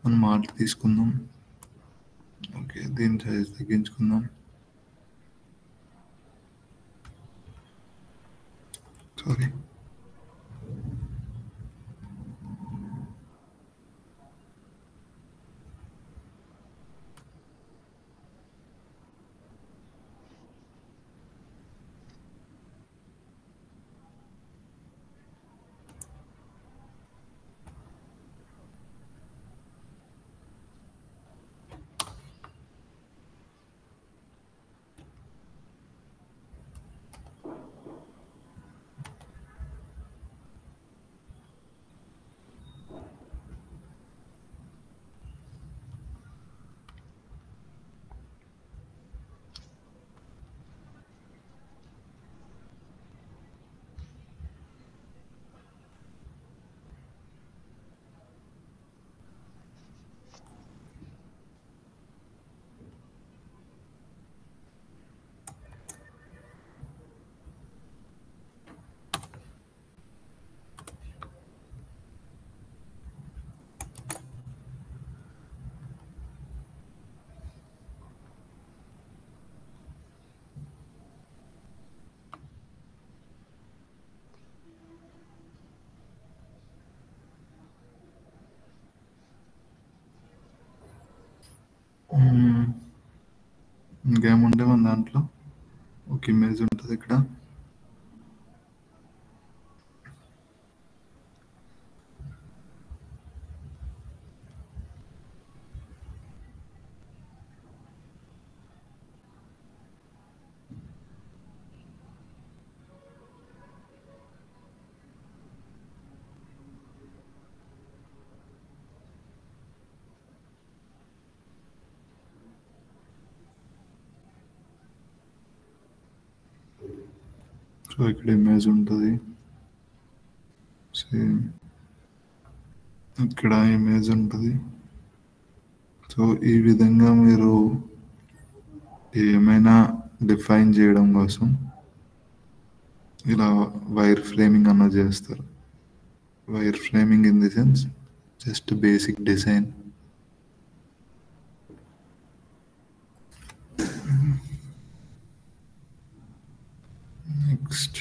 మనం మాట తీసుకుందాం. ఓకే, దీని సైజ్ తగ్గించుకుందాం. సారీ. ఇంకేముంటే మన దాంట్లో ఒక ఇమేజ్ ఉంటుంది ఇక్కడ. సో ఇక్కడ ఇమేజ్ ఉంటుంది, సేమ్ ఇక్కడ ఇమేజ్ ఉంటుంది. సో ఈ విధంగా మీరు ఏమైనా డిఫైన్ చేయడం కోసం ఇలా వైర్ ఫ్రేమింగ్ అన్నది చేస్తారు. Wire framing in the sense just basic design. Next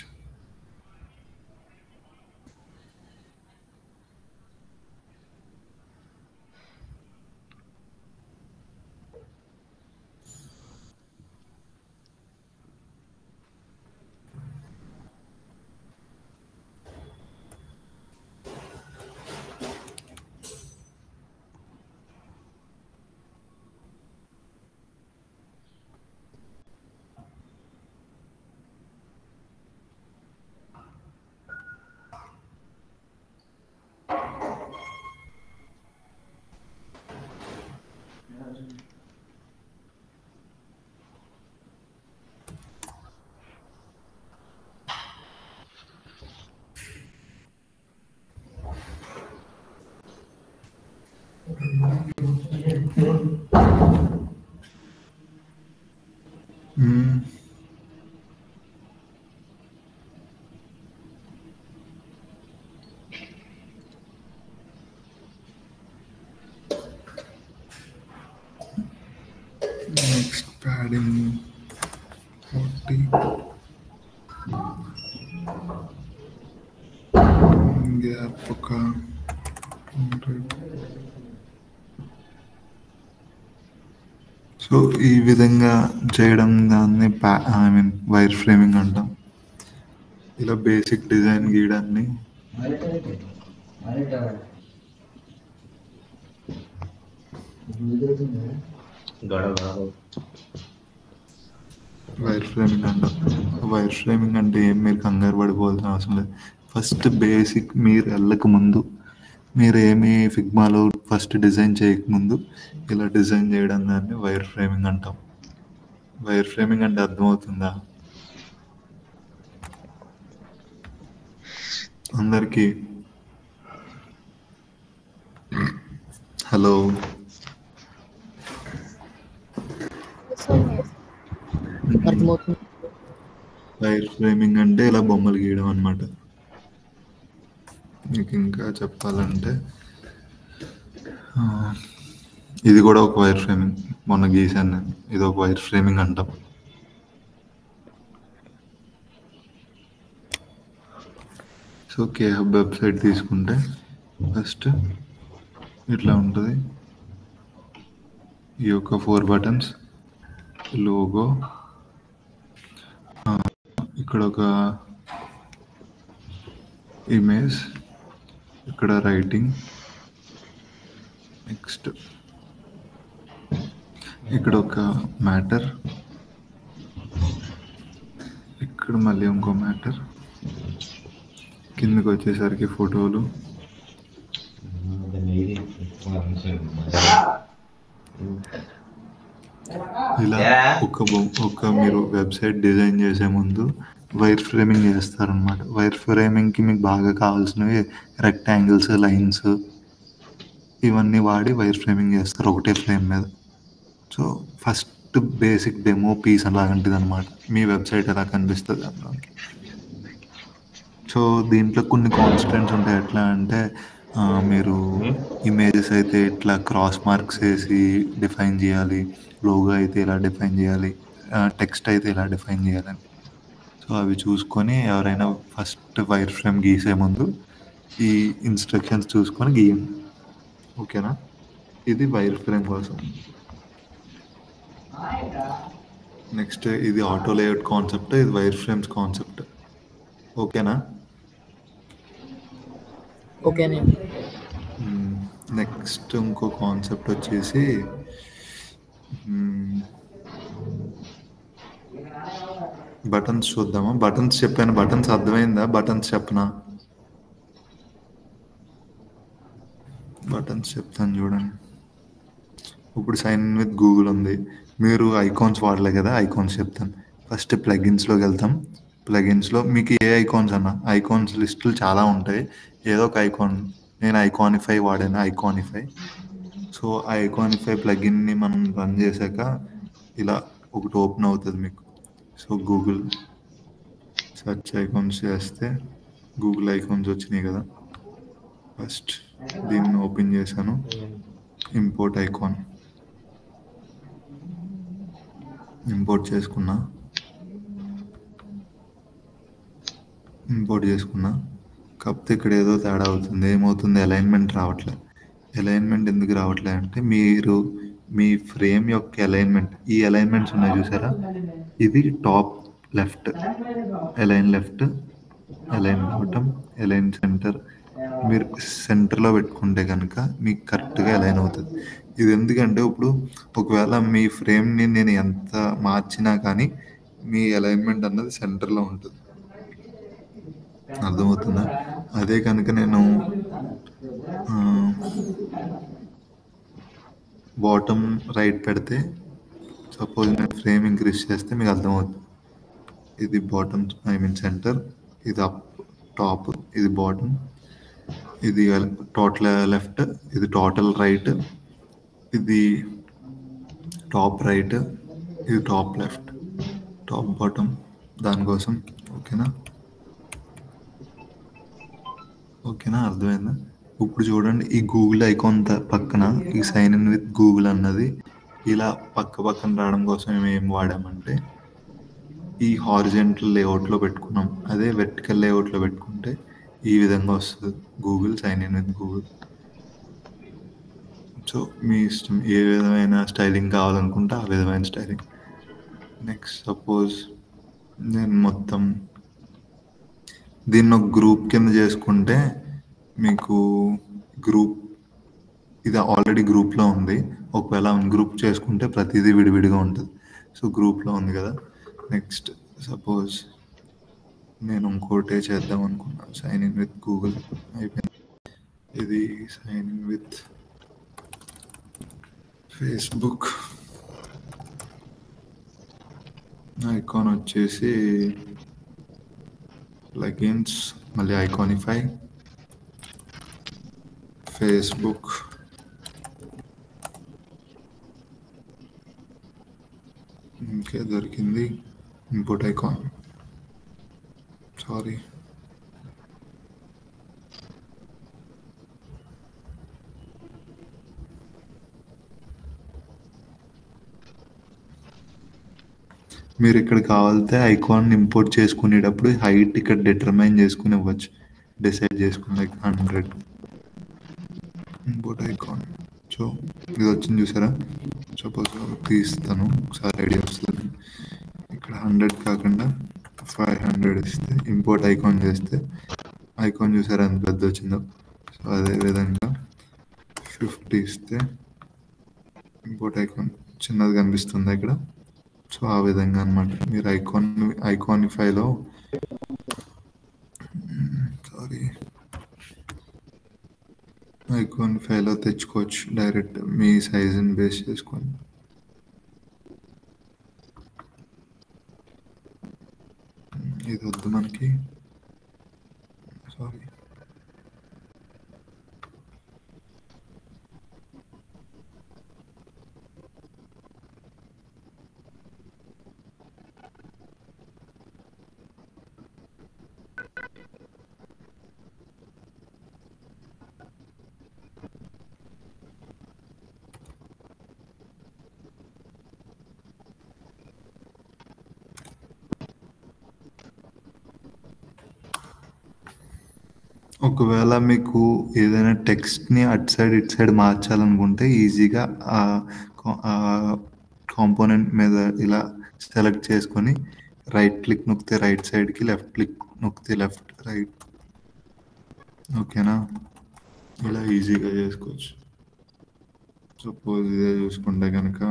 next padding 40, gap ఒక 100. సో ఈ విధంగా చేయడం దాన్ని వైర్ ఫ్రేమింగ్ అంటాం. ఇలా బేసిక్ డిజైన్ గీయడాన్ని వైర్ ఫ్రేమింగ్ అంటాం. వైర్ ఫ్రేమింగ్ అంటే ఏం మీరు కంగారు పడిపోవాల్సిన అవసరం లేదు. ఫస్ట్ బేసిక్ మీరు వెళ్ళక ముందు, మీరు ఏమి ఫిగ్మాలో ఫస్ట్ డిజైన్ చేయకముందు ఇలా డిజైన్ చేయడం దాన్ని వైర్ ఫ్రేమింగ్ అంటాం. వైర్ ఫ్రేమింగ్ అంటే అర్థమవుతుందా అందరికీ? హలో, వైర్ ఫ్రేమింగ్ అంటే ఇలా బొమ్మలు గీయడం అన్నమాట. మీకు ఇంకా చెప్పాలంటే ఆ, ఇది కూడా ఒక వైర్ ఫ్రేమింగ్, మొన్న గీసాను నేను. ఇది ఒక వైర్ ఫ్రేమింగ్ అంటాం. సో కేహబ్ వెబ్సైట్ తీసుకుంటే ఫస్ట్ ఇట్లా ఉంటుంది. ఈ యొక్క 4 బటన్స్, లోగో, ఇక్కడ ఒక ఇమేజ్, ఇక్కడ రైటింగ్, నెక్స్ట్ ఇక్కడ ఒక మ్యాటర్, ఇక్కడ మళ్ళీ ఇంకో మ్యాటర్, కిందకి వచ్చేసరికి ఫోటోలు, ఇలా ఒక మీరు వెబ్సైట్ డిజైన్ చేసే ముందు వైర్ ఫ్రేమింగ్ చేస్తారనమాట. వైర్ ఫ్రేమింగ్కి మీకు బాగా కావాల్సినవి రెక్టాంగిల్స్, లైన్స్, ఇవన్నీ వాడి వైర్ ఫ్రేమింగ్ చేస్తారు ఒకటే ఫ్రేమ్ మీద. So first basic demo piece అలాంటిది అనమాట. మీ వెబ్సైట్ ఎలా కనిపిస్తుంది అందులోకి. సో దీంట్లో కొన్ని కాన్స్టెంట్స్ ఉంటాయి. ఎట్లా అంటే మీరు ఇమేజెస్ అయితే ఇట్లా క్రాస్ మార్క్స్ వేసి డిఫైన్ చేయాలి, లోగో అయితే ఇలా డిఫైన్ చేయాలి, టెక్స్ట్ అయితే ఇలా డిఫైన్ చేయాలని. సో అవి చూసుకొని ఎవరైనా ఫస్ట్ వైర్ ఫ్రేమ్ గీసే ముందు ఈ ఇన్స్ట్రక్షన్స్ చూసుకొని గీయండి. ఓకేనా? ఇది వైర్ ఫ్రేమ్ కోసం. నెక్స్ట్ ఇది ఆటో లేఅవుట్ కాన్సెప్ట్, ఇది వైర్ ఫ్రేమ్స్ కాన్సెప్ట్. ఓకేనా? ఓకేనే. నెక్స్ట్ ఇంకో కాన్సెప్ట్ వచ్చేసి బటన్స్ చూద్దామా. బటన్స్ చెప్పాను, బటన్స్ అర్థమైందా? బటన్స్ చెప్పనా? బటన్స్ చెప్తాను చూడండి. ఇప్పుడు సైన్ ఇన్ విత్ గూగుల్ ఉంది, మీరు ఐకాన్స్ వాడలే కదా, ఐకాన్స్ చెప్తాను. ఫస్ట్ ప్లగిన్స్లోకి వెళ్తాం. ప్లగిన్స్లో మీకు ఏ ఐకాన్స్ అన్నా, ఐకాన్స్ లిస్టులు చాలా ఉంటాయి. ఏదో ఒక ఐకాన్, నేను ఐకానిఫై వాడాను, ఐకానిఫై. సో ఆ ఐకానిఫై ప్లగిన్ని మనం రన్ చేశాక ఇలా ఒకటి ఓపెన్ అవుతుంది మీకు. సో గూగుల్ సెర్చ్ ఐకాన్స్ చేస్తే గూగుల్ ఐకాన్స్ వచ్చినాయి కదా. ఫస్ట్ దీన్ని ఓపెన్ చేశాను, ఇంపోర్ట్ ఐకాన్ ఇంపోర్ట్ చేసుకున్నా. కాకపోతే ఇక్కడ ఏదో తేడా అవుతుంది. ఏమవుతుంది? అలైన్మెంట్ రావట్లేదు. అలైన్మెంట్ ఎందుకు రావట్లేదు అంటే మీరు మీ ఫ్రేమ్ యొక్క అలైన్మెంట్, ఈ అలైన్మెంట్స్ ఉన్నాయి చూసారా, ఇది top left, align left, align bottom, align centre. మీరు సెంటర్లో పెట్టుకుంటే కనుక మీకు కరెక్ట్గా అలైన్ అవుతుంది. ఇది ఎందుకంటే ఇప్పుడు ఒకవేళ మీ ఫ్రేమ్ని నేను ఎంత మార్చినా కానీ మీ అలైన్మెంట్ అన్నది సెంటర్లో ఉంటుంది. అర్థమవుతుందా? అదే కనుక నేను బాటమ్ రైట్ పెడితే, సపోజ్ నేను ఫ్రేమ్ ఇంక్రీజ్ చేస్తే మీకు అర్థమవుతుంది. ఇది బాటమ్, ఐ మీన్ సెంటర్, ఇది అప్ టాప్, ఇది బాటమ్, ఇది టోటల్ లెఫ్ట్, ఇది టోటల్ రైట్, ఇది టాప్ రైట్, ఇది టాప్ లెఫ్ట్, టాప్ బాటమ్, దానికోసం. ఓకేనా? అర్థమైందా? ఇప్పుడు చూడండి, ఈ గూగుల్ ఐకాన్ పక్కన ఈ సైన్ ఇన్ విత్ గూగుల్ అన్నది ఇలా పక్కన రావడం కోసం మేము ఏం వాడామంటే ఈ హారిజెంటల్ లేఅవుట్లో పెట్టుకున్నాం. అదే వెర్టికల్ లేఅవుట్లో పెట్టుకుంటే ఈ విధంగా వస్తుంది, Google sign in with Google. So మీ ఇష్టం, ఏ విధమైన స్టైలింగ్ కావాలనుకుంటే ఆ విధమైన స్టైలింగ్. నెక్స్ట్ సపోజ్ నేను మొత్తం దీన్ని ఒక గ్రూప్ కింద చేసుకుంటే మీకు గ్రూప్, ఇది ఆల్రెడీ గ్రూప్లో ఉంది. ఒకవేళ గ్రూప్ చేసుకుంటే ప్రతిదీ విడివిడిగా ఉంటుంది. సో గ్రూప్లో ఉంది కదా. నెక్స్ట్ సపోజ్ నేను ఇంకోటే చేద్దాం అనుకున్నాను, సైన్ ఇన్ విత్ గూగుల్ అయిపోయింది. ఇది sign in with Facebook, icon వచ్చేసి ప్లగిన్స్, మళ్ళీ ఐకానిఫై, ఫేస్బుక్, ఇంకే దొరికింది ఇంపోర్ట్ ఐకాన్, సారీ, మీరు ఇక్కడ కావాలితే ఐకాన్ ఇంపోర్ట్ చేసుకునేటప్పుడు హైట్ ఇక్కడ డిటర్మైన్ చేసుకుని ఇవ్వచ్చు, డిసైడ్ చేసుకుని లైక్ 100 ఇంపోర్ట్ ఐకాన్. సో ఇది వచ్చింది చూసారా, సపోజ్ తీస్తాను ఒకసారి ఐడియా వస్తుంది. ఇక్కడ 100 కాకుండా 500 ఇస్తే ఇంపోర్ట్ ఐకాన్ చేస్తే ఐకాన్ చూసారా ఎంత పెద్ద వచ్చిందో. సో అదేవిధంగా 50 ఇస్తే ఇంపోర్ట్ ఐకాన్ చిన్నది కనిపిస్తుంది ఇక్కడ. సో ఆ విధంగా అనమాట మీరు ఐకానిఫైలో ఐకానిఫైలో తెచ్చుకోవచ్చు డైరెక్ట్ మీ సైజుని బేస్ చేసుకొని. ఇది వద్దు మనకి, సారీ. ఒకవేళ మీకు ఏదైనా టెక్స్ట్ని అటు సైడ్ ఇటు సైడ్ మార్చాలనుకుంటే ఈజీగా కాంపోనెంట్ మీద ఇలా సెలెక్ట్ చేసుకొని రైట్ క్లిక్ నొక్కితే రైట్ సైడ్కి, లెఫ్ట్ క్లిక్ నొక్కితే లెఫ్ట్ రైట్. ఓకేనా, ఇలా ఈజీగా చేసుకోవచ్చు. సపోజ్ ఇదే చూసుకుంటే కనుక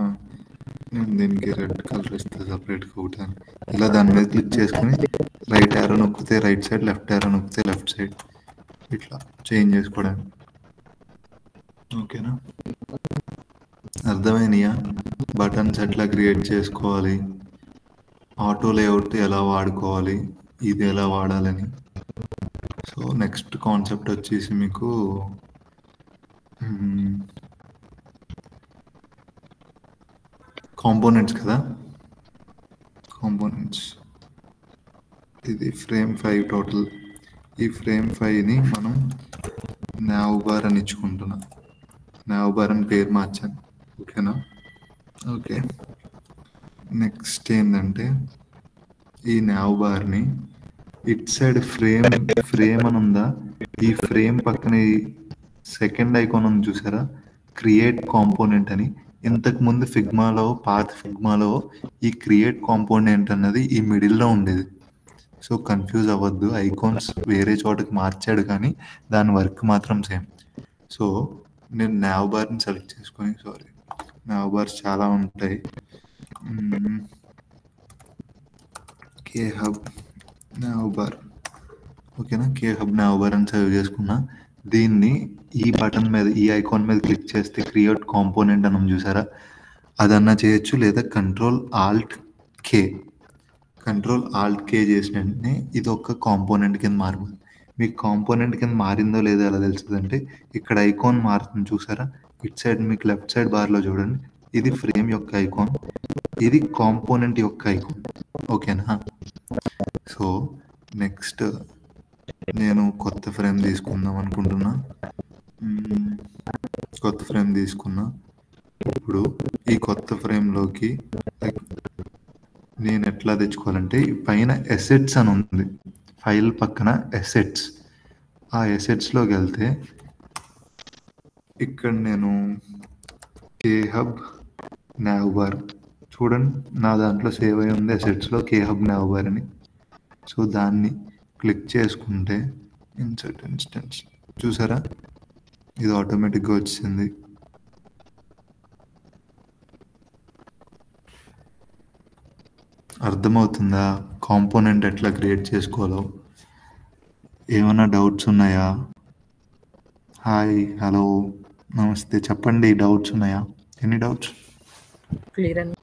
నేను దీనికి రెడ్ కలర్ ఇస్తే సపరేట్గా ఒకటి ఇలా దాని మీద క్లిక్ చేసుకుని రైట్ యారో నొక్కితే రైట్ సైడ్, లెఫ్ట్ యారో నొక్కితే లెఫ్ట్ సైడ్, ఇట్లా చేంజ్ చేసుకోవడానికి. ఓకేనా, అర్థమైనయా? బటన్స్ ఎట్లా క్రియేట్ చేసుకోవాలి, ఆటో లేఅవుట్ ఎలా వాడుకోవాలి, ఇది ఎలా వాడాలని. సో నెక్స్ట్ కాన్సెప్ట్ వచ్చేసి మీకు కాంపోనెంట్స్ కదా. కాంపోనెంట్స్ ఇది ఫ్రేమ్ 5 టోటల్. ఈ ఫ్రేమ్ 5ని మనం nav బార్ అని ఇచ్చుకుంటున్నాం. nav బార్ అని పేరు మార్చాను. ఓకేనా, ఓకే. నెక్స్ట్ ఏంటంటే ఈ nav Barhni it side frame అని ఉందా, ఈ ఫ్రేమ్ పక్కన సెకండ్ ఐకాన్ ఉంది చూసారా, క్రియేట్ కాంపోనెంట్ అని. ఇంతకు ముందు పాత ఫిగ్మాలో ఈ క్రియేట్ కాంపోనెంట్ అన్నది ఈ మిడిల్లో ఉండేది. సో కన్ఫ్యూజ్ అవ్వద్దు, ఐకాన్స్ వేరే చోటకి మార్చాడు కానీ దాని వర్క్ మాత్రం సేమ్. సో నేను nav బార్ని సెలెక్ట్ చేసుకొని, సారీ nav బార్స్ చాలా ఉంటాయి. khub nav బార్, ఓకేనా. khub nav బార్ అని సేవ్ చేసుకున్నా. దీన్ని ఈ బటన్ మీద, ఈ ఐకాన్ మీద క్లిక్ చేస్తే క్రియేట్ కాంపోనెంట్ అని చూసారా, అదన్నా చేయొచ్చు, లేదా కంట్రోల్ ఆల్ట్ కే చేసిన వెంటనే ఇది ఒక కాంపోనెంట్ కింద మారుతుంది. మీకు కాంపోనెంట్ కింద మారిందో లేదో ఎలా తెలుస్తుంది అంటే ఇక్కడ ఐకాన్ మారుతుంది చూసారా, ఇట్ సైడ్ మీకు లెఫ్ట్ సైడ్ బార్లో చూడండి, ఇది ఫ్రేమ్ యొక్క ఐకాన్, ఇది కాంపోనెంట్ యొక్క ఐకాన్. ఓకేనా. సో నెక్స్ట్ నేను కొత్త ఫ్రేమ్ తీసుకుందాం అనుకుంటున్నా. కొత్త ఫ్రేమ్ తీసుకున్నా. ఇప్పుడు ఈ కొత్త ఫ్రేమ్లోకి నేను ఎట్లా తెచ్చుకోవాలంటే పైన అసెట్స్ అని ఉంది, ఫైల్ పక్కన అసెట్స్. ఆ అసెట్స్లోకి వెళ్తే ఇక్కడ నేను khub nav బార్ చూడండి, నా దాంట్లో సేవ్ అయి ఉంది అసెట్స్లో khub nav బార్ అని. సో దాన్ని క్లిక్ చేసుకుంటే ఇన్సర్ట్ ఇన్స్టెన్స్ చూసారా, ఇది ఆటోమేటిక్గా వచ్చింది. అర్థమవుతుందా కాంపోనెంట్ ఎట్లా క్రియేట్ చేసుకోవాలో? ఏమైనా డౌట్స్ ఉన్నాయా? హాయ్, హలో, నమస్తే, చెప్పండి. డౌట్స్ ఉన్నాయా? Any doubts? క్లియర్ అండి.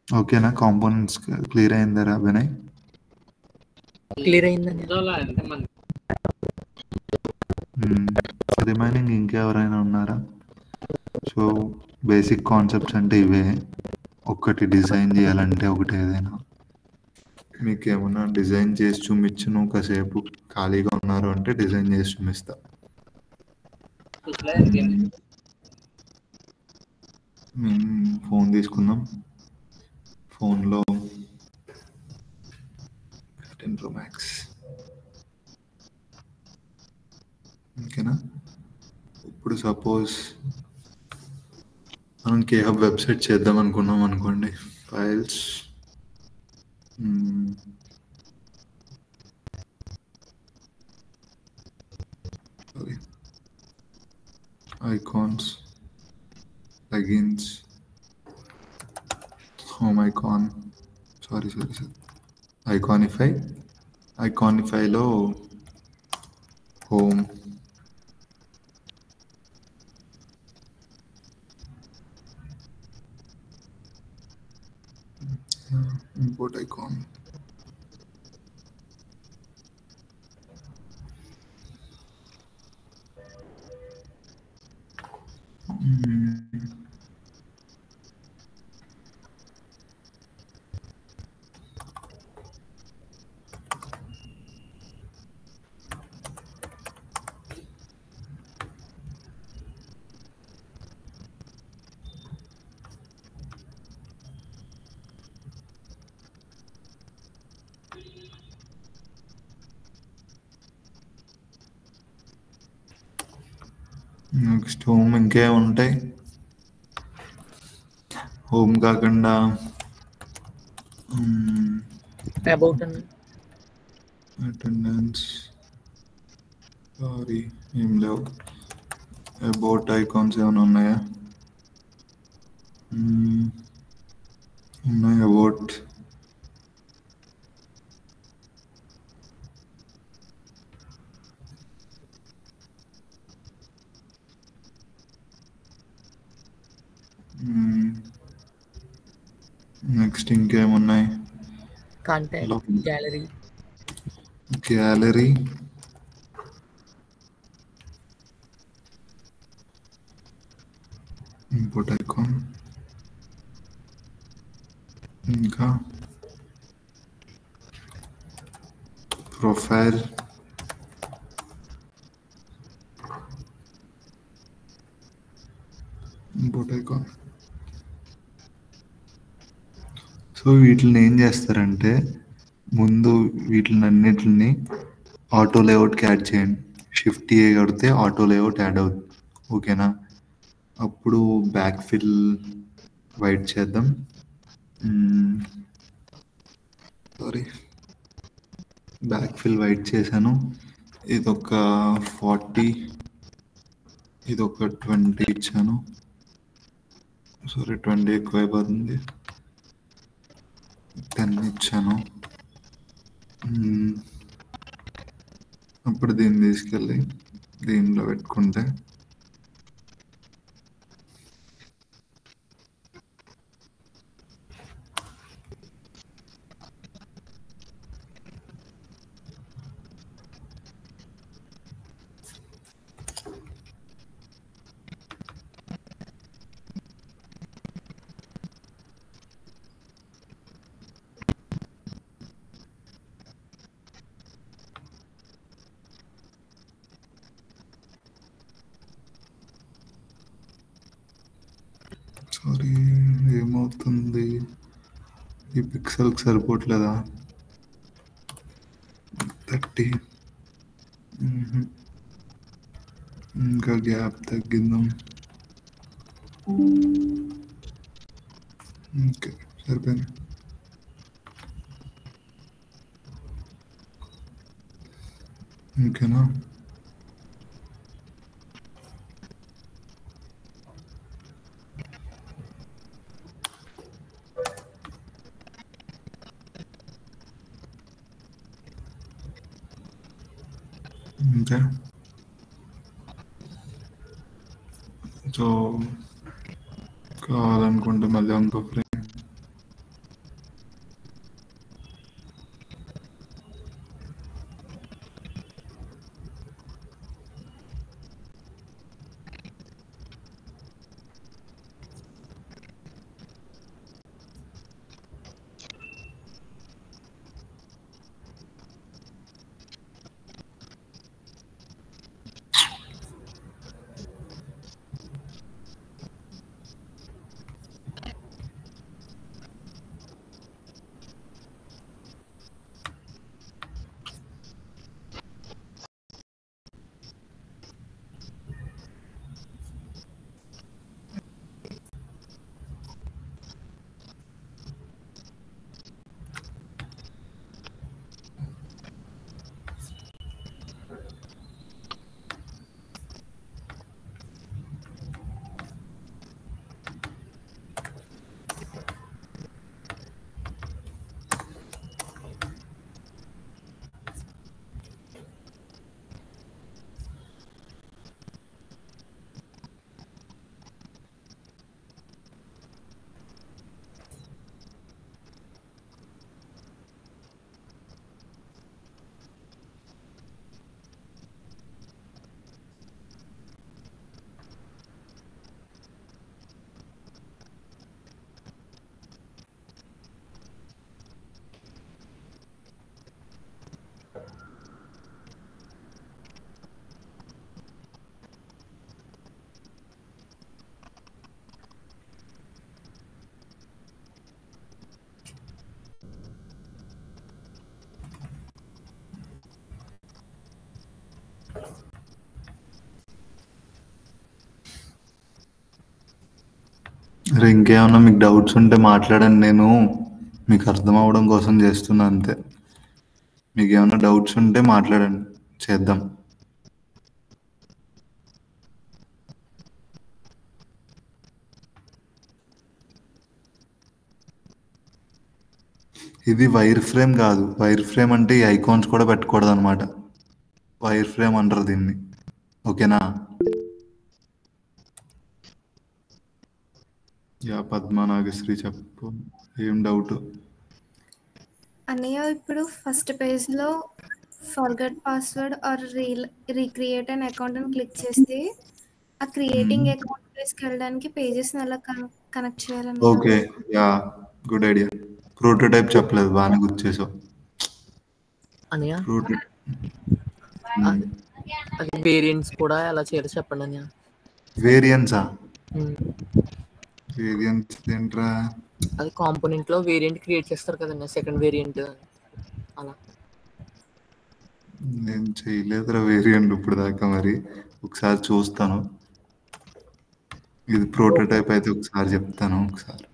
ఓకేనా, కాంపోనెంట్స్ క్లియర్ అయిందా వినయ్? క్లియర్ అయిందండి. రిమైనింగ్ ఇంకెవరైనా ఉన్నారా? సో బేసిక్ కాన్సెప్ట్స్ అంటే ఇవే. ఒకటి డిజైన్ చేయాలంటే ఒకటి ఏదైనా మీకు ఏమన్నా డిజైన్ చేసి చూపించను, కాసేపు ఖాళీగా ఉన్నారు అంటే డిజైన్ చేసి చూపిస్తా. ఫోన్ తీసుకుందాం. ఫోన్లో 15 Pro Max. ఓకేనా. ఇప్పుడు సపోజ్ మనం కేహబ్ వెబ్సైట్ చేద్దాం అనుకున్నాం అనుకోండి. Files, icons, plugins, home icon, sorry ఐకానిఫైలో home, import icon, next home. ఇంకేం ఉంటాయి హోమ్ కాకుండా? అబౌట్ అని అటెండెన్స్, సారీ ఏం లేవు. అబౌట్ ఐకాన్స్ ఏమైనా ఉన్నాయా? ఉన్నాయి. అబౌట్, నెక్స్ట్ ఇంకేమున్నాయి? Contact, gallery, gallery, import icon, ఇంకా ప్రొఫైల్, ఇంపోర్ట్ ఐకాన్. సో వీటిని ఏం చేస్తారంటే ముందు వీటిని అన్నిటిని ఆటో లేఅవుట్కి యాడ్ చేయండి. షిఫ్ట్ ఏ కొడితే ఆటో లేఅవుట్ యాడ్ అవుతుంది. ఓకేనా. అప్పుడు బ్యాక్ ఫిల్ వైట్ చేద్దాం. సారీ, బ్యాక్ ఫిల్ వైట్ చేశాను. ఇదొక 40, ఇదొక 20 ఇచ్చాను. సారీ 20 ఎక్కువ అయిపోతుంది. 10 ఇచ్చాను. అప్పుడు దీన్ని తీసుకెళ్ళి దీనిలో పెట్టుకుంటే సారీ ఏమవుతుంది, ఈ పిక్సెల్కి సరిపోవట్లేదా? 30, ఇంకా గ్యాప్ తగ్గిందాం. ఓకే సరిపోయింది. ఓకేనా. ఓకే. సో కావాలనుకుంటే మళ్ళీ ఇంకో ఫ్రేమ్ సరే, ఇంకేమన్నా మీకు డౌట్స్ ఉంటే మాట్లాడండి. నేను మీకు అర్థం అవ్వడం కోసం చేస్తున్నా అంతే. మీకు ఏమైనా డౌట్స్ ఉంటే మాట్లాడండి, చేద్దాం. ఇది వైర్ ఫ్రేమ్ కాదు. వైర్ ఫ్రేమ్ అంటే ఈ ఐకాన్స్ కూడా పెట్టకూడదు అనమాట. వైర్ ఫ్రేమ్ అంటారు దీన్ని. ఓకేనా? యా పద్మ నాగశ్రీ చెప్పు, ఏం డౌట్? అన్నయ్య ఇప్పుడు ఫస్ట్ పేజ్లో forgot password or recreate an account అని క్లిక్ చేస్తే ఆ క్రియేటింగ్ అకౌంట్ ప్లేస్కి వెళ్ళడానికి పేజెస్ని ఎలా కనెక్ట్ చేయాలన్నయ్య? Okay, ya good idea. Prototype చెప్పలేదు, బాగానే గుర్చేసావు. అన్నయ్య ప్రోటో అది వేరియంట్స్ కూడా ఎలా చేయాలో చెప్పండి అన్నయ్య. వేరియన్సా? వేరియన్స్ ఏంట్రా? అది కాంపోనెంట్ లో వేరియంట్ క్రియేట్ చేస్తారు కదండి, సెకండ్ వేరియంట్ అలా. నేను చేయలేదురా వేరియంట్ ఇప్పుడు దాకా. మరి ఒకసారి చూస్తాను. ఇది ప్రోటోటైప్ అయితే ఒకసారి చెప్తాను. ఒకసారి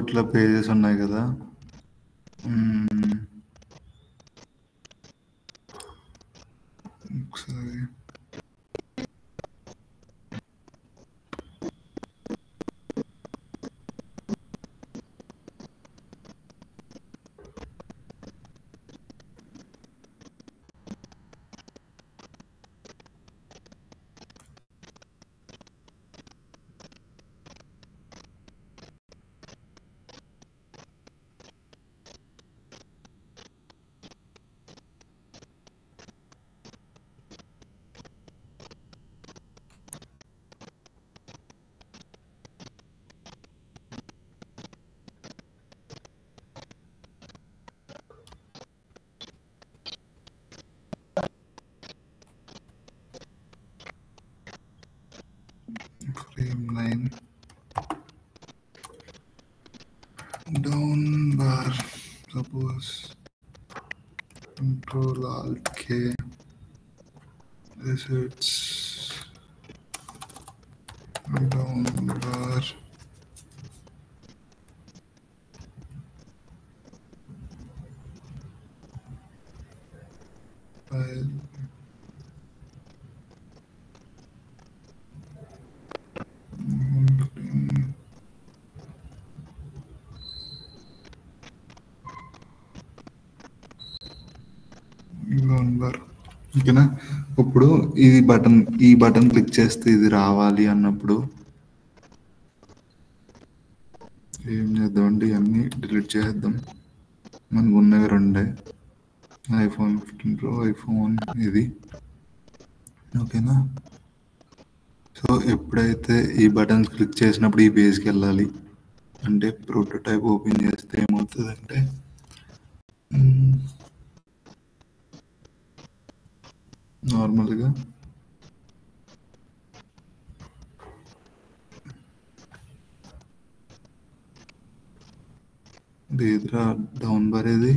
ఇట్లా పేజెస్ ఉన్నాయి కదా. ఒకసారి frame line down bar, suppose Control Alt K, assets down bar, file, number. ఓకేనా? ఇప్పుడు ఈ బటన్ క్లిక్ చేస్తే ఇది రావాలి అన్నప్పుడు ఏం చేద్దాం అంటే ఇవన్నీ డిలీట్ చేద్దాం. మనకు ఉన్నవి రెండే, iPhone 15 Pro, iPhone ఇది. ఓకేనా? సో ఎప్పుడైతే ఈ బటన్ క్లిక్ చేసినప్పుడు ఈ పేజ్కి వెళ్ళాలి. అంటే ప్రోటోటైప్ ఓపెన్ చేస్తే ఏమవుతుందంటే నార్మల్గా లేదురా, డౌన్ బార్ ఏది?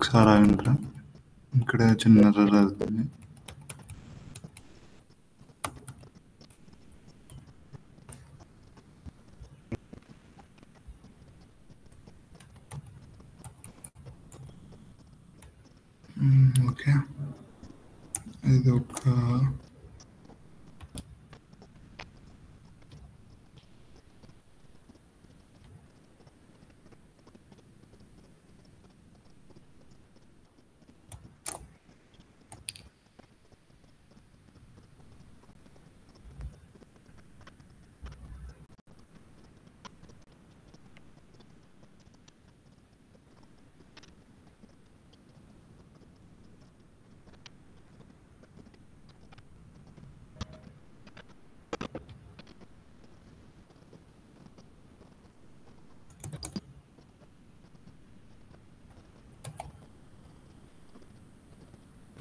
ఒకసారి ఆగండిరా, ఇక్కడ చిన్న ఎర్రర్ అవుతుంది. ఓకే, ఇది ఒక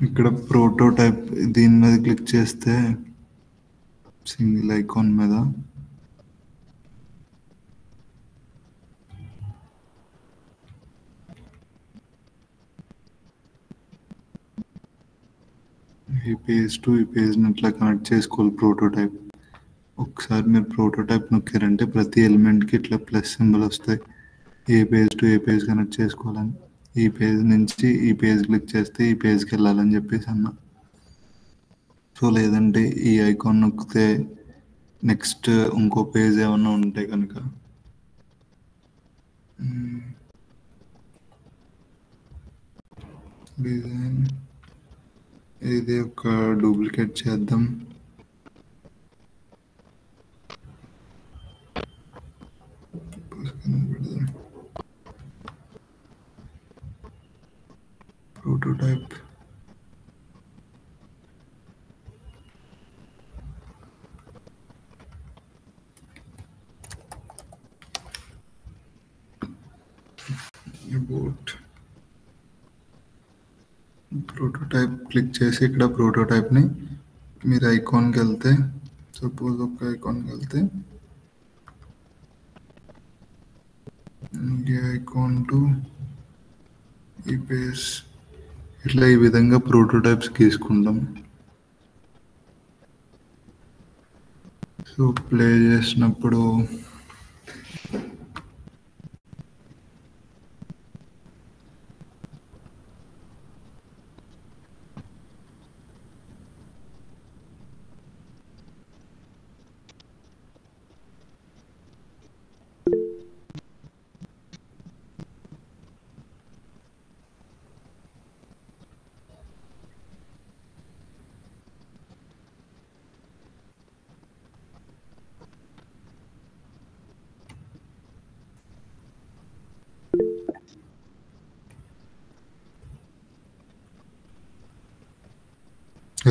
ఇక్కడ ప్రోటోటైప్ దీని మీద క్లిక్ చేస్తే సింగిల్ ఐకాన్ మీద ఈ పేజ్ టు ఈ పేజ్ని ఇట్లా కనెక్ట్ చేసుకోవాలి ప్రోటోటైప్. ఒకసారి మీరు ప్రోటోటైప్ నొక్కారంటే ప్రతి ఎలిమెంట్కి ఇట్లా ప్లస్ సింబల్ వస్తాయి, ఏ పేజ్ టు ఏ పేజ్ కనెక్ట్ చేసుకోవాలని. ఈ పేజ్ నుంచి ఈ పేజ్ క్లిక్ చేస్తే ఈ పేజ్కి వెళ్ళాలని చెప్పేసి అన్నా. సో లేదంటే ఈ ఐకాన్ నొక్కితే నెక్స్ట్ ఇంకో పేజ్ ఏమన్నా ఉంటే కనుక డిజైన్ ఇది ఒక డూప్లికేట్ చేద్దాం. ప్రోటోటైప్ అబౌట్ ప్రోటోటైప్ క్లిక్ చేసి ఇక్కడ ప్రోటోటైప్ని మీరు ఐకాన్కి వెళ్తే, సపోజ్ ఒక ఐకాన్కి వెళ్తే ఈ ఐకాన్ టు ఈ పేజ్ ఇట్లా ఈ విధంగా ప్రోటోటైప్స్ గీసుకుంటాం. సో ప్లే చేసినప్పుడు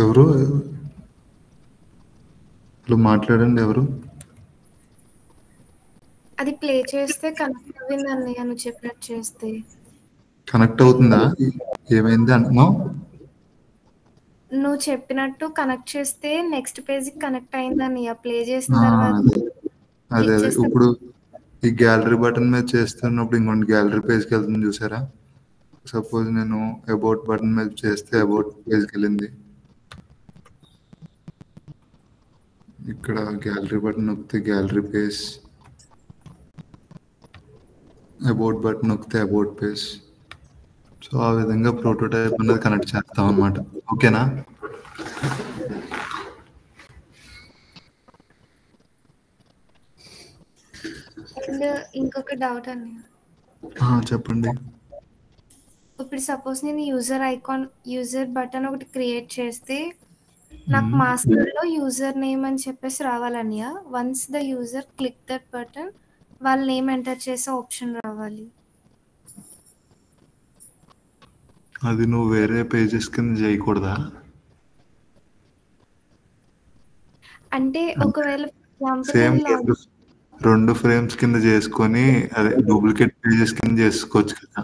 ఎవరు ఇలా మాట్లాడండి, ఎవరు అది ప్లే చేస్తే కనెక్ట్ అవ్విందండి నువ్వు చెప్పినట్టు చేస్తే. కనెక్ట్ అవుతుందా? ఏమైంది అంటున్నావు? నువ్వు చెప్పినట్టు కనెక్ట్ చేస్తే నెక్స్ట్ పేజ్ కనెక్ట్ అయిందని ప్లే చేసిన తర్వాత అదే అదే ఇప్పుడు ఈ గ్యాలరీ బటన్ మీద చేస్తున్నప్పుడు ఇంకొన్ని గ్యాలరీ పేజ్కి వెళ్తుంది చూసారా? సపోజ్ నేను అబౌట్ బటన్ మీద చేస్తే అబౌట్ పేజ్కి వెళ్ళింది. ఇక్కడ గ్యాలరీ బటన్ నొక్కితే గ్యాలరీ పేజ్, అబౌట్ బటన్ నొక్కితే అబౌట్ పేజ్. సో ఆ విధంగా ప్రోటోటైప్ అనేది కనెక్ట్ చేస్తాం అన్నమాట. ఓకేనా? అండ్ ఇంకొక డౌట్ అండి, చెప్పండి. ఇప్పుడు సపోజ్ నేను యూజర్ బటన్ ఒకటి క్రియేట్ చేస్తే నాకు మాస్టర్ లో యూజర్ నేమ్ అని చెప్పేసి రావాలని, once the user click that button వాళ్ళ నేమ్ ఎంటర్ చేసే ఆప్షన్ రావాలి. అది నువ్వు వేరే పేజెస్ కింద చేయకూడదా? అంటే ఒకవేళ సేమ్ రెండు ఫ్రేమ్స్ కింద చేసుకొని అదే డూప్లికేట్ పేజెస్ కింద చేసుకోవచ్చు కదా.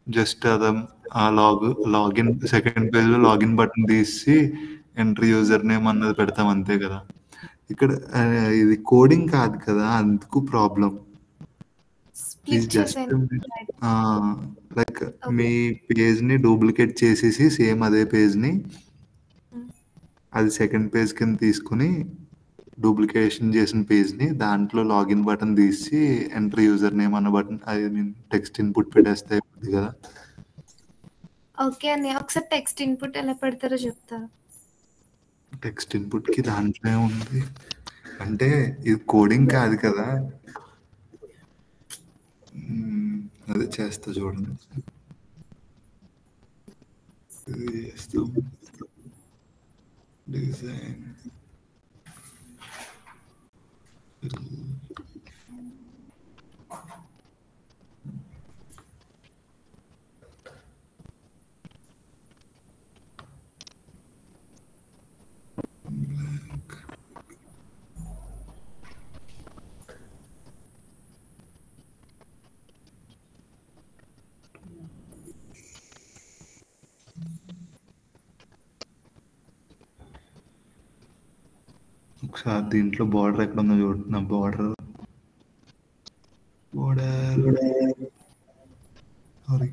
జస్ట్ అది ఆ లాగిన్ సెకండ్ పేజ్ లో లాగిన్ బటన్ తీసి ఎంటర్ యూజర్ నేమ్ అన్నది పెడతాం అంతే కదా. ఇక్కడ ఇది కోడింగ్ కాదు కదా, అందుకు ప్రాబ్లం. క్లిక్ చేసాను. Like Okay. మీ పేజ్ని డూప్లికేట్ చేసేసి సేమ్ అదే పేజ్ని అది సెకండ్ పేజ్ కింద తీసుకుని డూప్లికేషన్ చేసిన పేజ్ని దాంట్లో లాగిన్ బటన్ తీసి ఎంటర్ యూజర్ నేమ్ అన్న button I mean text input పెట్టేస్తే అయిపోద్ది కదా. ఓకే అండి, ఒకసారి టెక్స్ట్ ఇన్పుట్ ఎలా పెడతారో చెప్తారా? టెక్స్ట్ ఇన్పుట్కి దాంట్లో ఉంది అంటే ఇది కోడింగ్ కాదు కదా. అదే చేస్తా చూడండి. ఇది చేస్తాం డిజైన్ ఒకసారి దీంట్లో బార్డర్ ఎక్కడ ఉందో చూడుతున్నా. బార్డర్ సారీ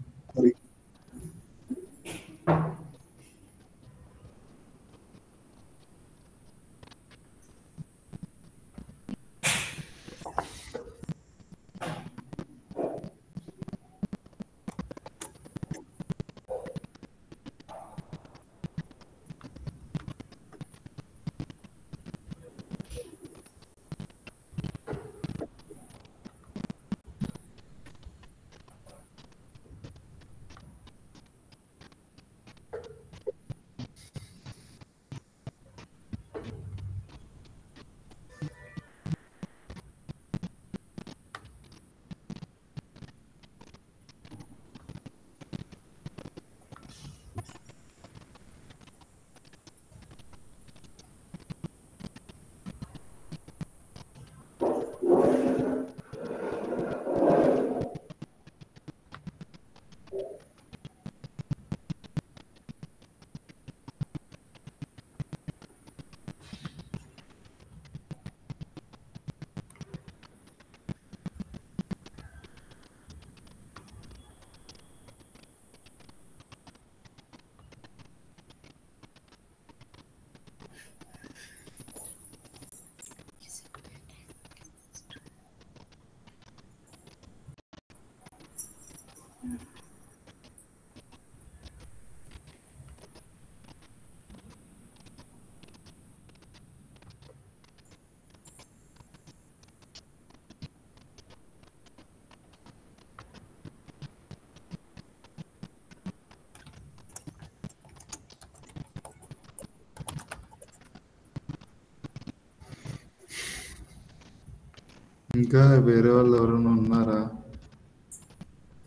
ఇంకా వేరే వాళ్ళు ఎవరైనా ఉన్నారా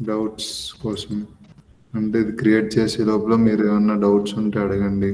డౌట్స్ కోసం? అంటే ఇది క్రియేట్ చేసే లోపల మీరు ఏమన్నా డౌట్స్ ఉంటే అడగండి.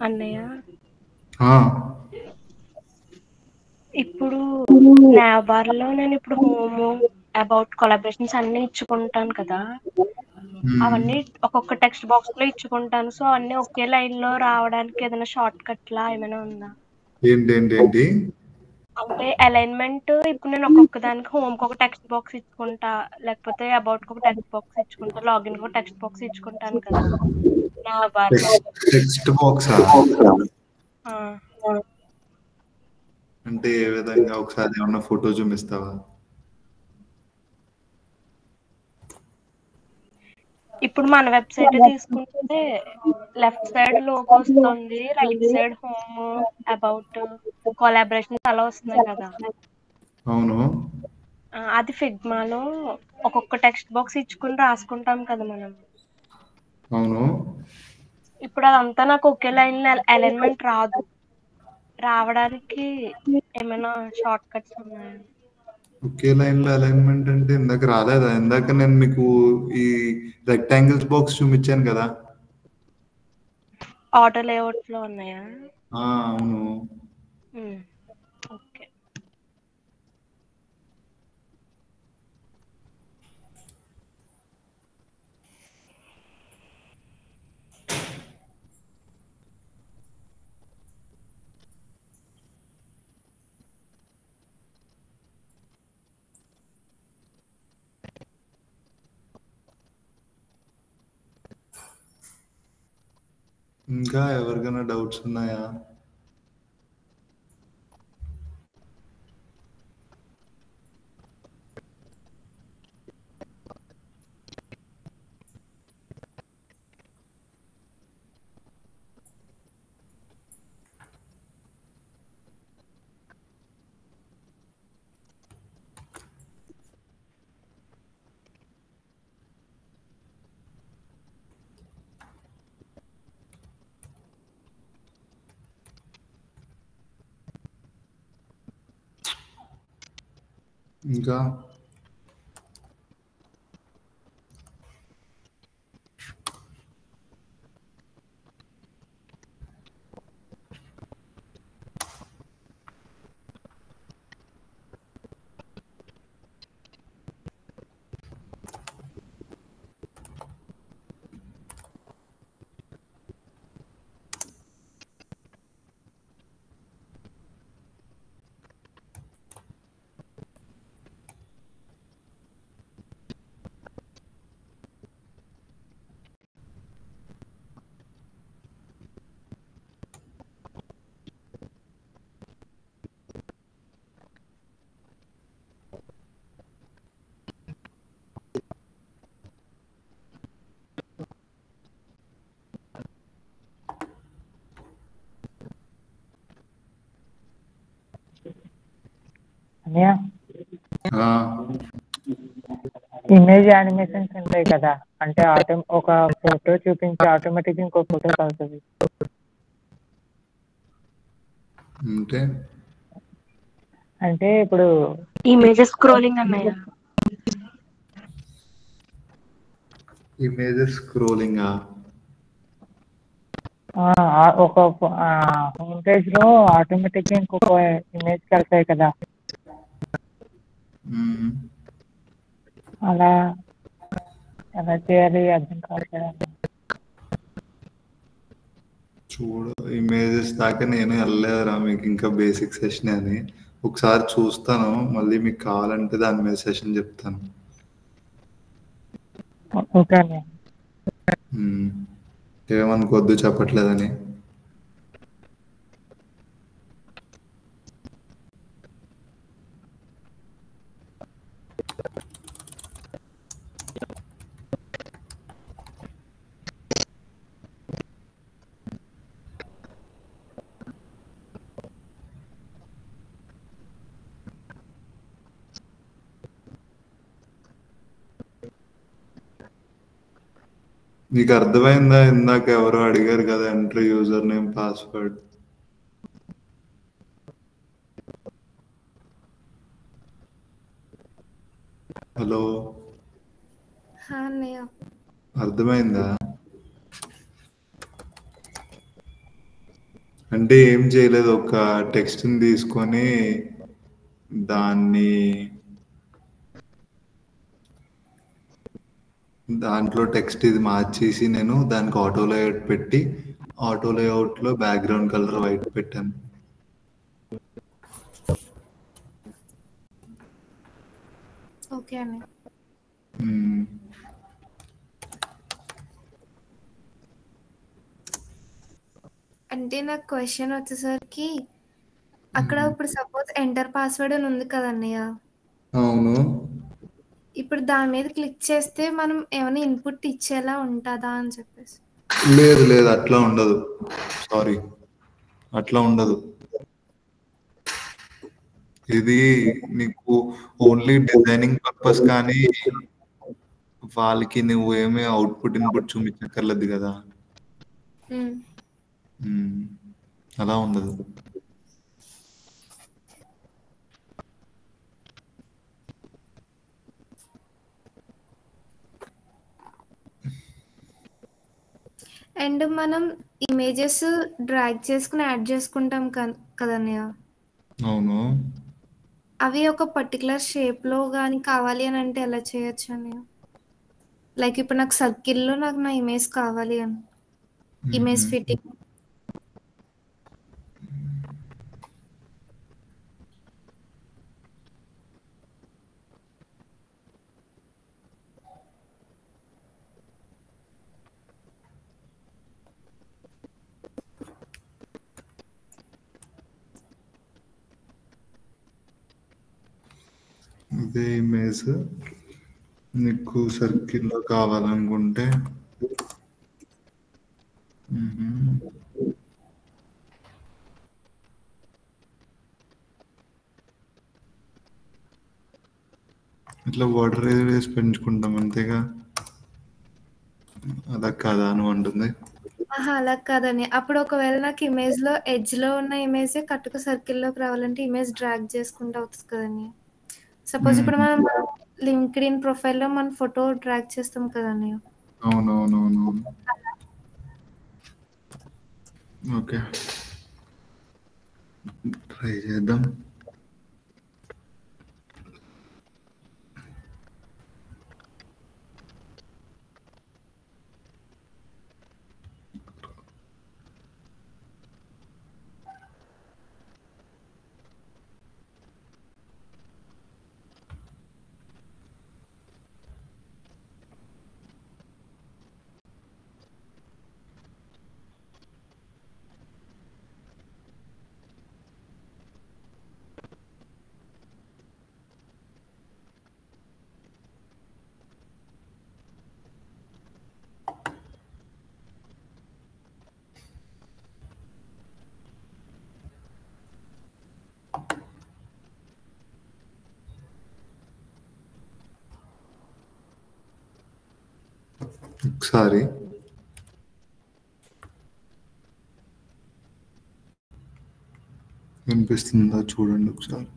అన్నయ్య, ఆ, ఇప్పుడు నాబార్లో నేను ఇప్పుడు హోమ్ అబౌట్ కొలాబరేషన్స్ అన్ని ఇచ్చుకుంటాను కదా, అవన్నీ ఒక్కొక్క టెక్స్ట్ బాక్స్ లో ఇచ్చుకుంటాను. సో అన్ని ఒకే లైన్ లో రావడానికి ఏదైనా షార్ట్ కట్ లా ఏమైనా ఉందా? ఏంటి అంటే అలైన్మెంట్ ఇప్పుడు నేను ఒక్కొక్క దానికి హోమ్ కి ఒక టెక్స్ట్ బాక్స్ ఇచ్చుకుంటా, లేకపోతే అబౌట్ కి ఒక టెక్స్ట్ బాక్స్ ఇచ్చుకుంటా, లాగిన్ కి ఒక టెక్స్ట్ బాక్స్ ఇచ్చుకుంటాను కదా నాబార్లో. టెక్స్ట్ బాక్సా? అంటే ఏ విధంగా? ఒకసారి ఏమన్నా ఫోటో చూపిస్తావా? ఇప్పుడు మన వెబ్సైట్ తీసుకుంటే లెఫ్ట్ సైడ్ లోగో వస్తుంది, right side home about collaborations అలా వస్తున్నాయి కదా. అవును. అది ఫిగ్మాలో ఒక్కొక్క టెక్స్ట్ బాక్స్ ఇచ్చుకుని రాసుకుంటాం కదా మనం. అవును. ఇప్పుడు అదంతా నాకు ఒకే లైన్ అలైన్మెంట్ రాదు. రావడానికి ఏమైనా షార్ట్ కట్స్ ఉన్నాయా? ఒకే లైన్లో అలైన్మెంట్ అంటే ఇందాక రాలేదా? ఇందాక నేను మీకు ఈ రెక్టాంగిల్స్ బాక్స్ చూపించాను కదా. ఆటో లేఅవుట్ లో ఉన్నాయా? అవును. ఓకే. ఇంకా ఎవరికైనా డౌట్స్ ఉన్నాయా? ఇంకా అన్నయ్య, ఆ, ఇమేజ్ యానిమేషన్స్ ఉంటాయి కదా, అంటే ఒక ఫోటో చూపించి ఆటోమేటిక్ ఇంకో ఫోటో కలుగుతుంది. అంటే అంటే ఇప్పుడు ఇమేజెస్ స్క్రోలింగ్ అన్నయ్య. ఇమేజెస్ స్క్రోలింగా? ఒక హోమ్ పేజ్ లో ఆటోమేటిక్ గా ఇంకొక ఇమేజ్ కలిసాయి కదా, మ్మ్. అలా ఎలా చేయాలి అర్థం కాదు కదా. చూడు, ఇమేజెస్ దాకా నేను వెళ్ళలేదురా, మీకు ఇంకా బేసిక్ సెషన్ అని. ఒకసారి చూస్తాను, మళ్ళీ మీకు కావాలంటే దాని మీద సెషన్ చెప్తాను. ఓకే అన్నయ్య. మ్మ్. ఏమనుకోవద్దు చెప్పట్లేదని. నీకు అర్థమైందా? ఇందాక ఎవరో అడిగారు కదా, enter user name password. Hello, అన్నయ్య. అర్థమైందా? అంటే ఏం చేయలేదు, ఒక టెక్స్ట్ని తీసుకొని దాంట్లో టెక్స్ట్ ఇది మార్చేసి నేను దానికి ఆటో లేఅవుట్ పెట్టి ఆటో లేఅవుట్లో బ్యాక్గ్రౌండ్ కలర్ వైట్ పెట్టాను. ఓకే అన్నయ్య. మ్మ్. అంటే నాకు క్వశ్చన్ వచ్చేసరికి అక్కడ ఇప్పుడు సపోజ్ ఎంటర్ పాస్వర్డ్ అని ఉంది కదన్నయ్య, అవును. ఇప్పుడు దాని మీద క్లిక్ చేస్తే మనం ఏమైనా ఇన్పుట్ ఇచ్చేలా ఉంటుందా అని చెప్పేసి. లేదు లేదు, అట్లా ఉండదు. సారీ, అట్లా ఉండదు. ఇది నీకు ఓన్లీ డిజైనింగ్ పర్పస్, కానీ వాళ్ళకి నువ్వు ఏమీ అవుట్పుట్ ఇన్పుట్ చూపించక్కర్లేదు కదా. మ్మ్. అలా ఉండదు. అండ్ మనం ఇమేజెస్ డ్రాగ్ చేసుకుని యాడ్ చేసుకుంటాం కదన్నయ్య. అవును. అవి ఒక పర్టికులర్ షేప్లో కానీ కావాలి అని అంటే ఎలా చేయొచ్చు అన్నయ్య? లైక్ ఇప్పుడు నాకు సర్కిల్లో నాకు నా ఇమేజ్ కావాలి అని, ఇమేజ్ ఫిట్టింగ్. ఇదే ఇమేజ్ నీకు సర్కిల్లో కావాలనుకుంటే ఇట్లా వాటర్ వేసి పెంచుకుంటాం అంతేగా, అలా కాదా నువ్వు అంటుంది? అలా కాదని, అప్పుడు ఒకవేళ నాకు ఇమేజ్లో ఎడ్జ్లో ఉన్న ఇమేజే కరెక్ట్గా సర్కిల్లోకి రావాలంటే ఇమేజ్ డ్రాగ్ చేసుకుంటూ అవుతుంది కదండి. సపోజ్ ఇప్పుడు మనం లింక్డ్ ఇన్ ప్రొఫైల్లో మన ఫోటో డ్రాగ్ చేస్తాం కదండి. అవునవునవును. ఓకే, ట్రై చేద్దాం. ఒకసారి వినిపిస్తుందా చూడండి ఒకసారి.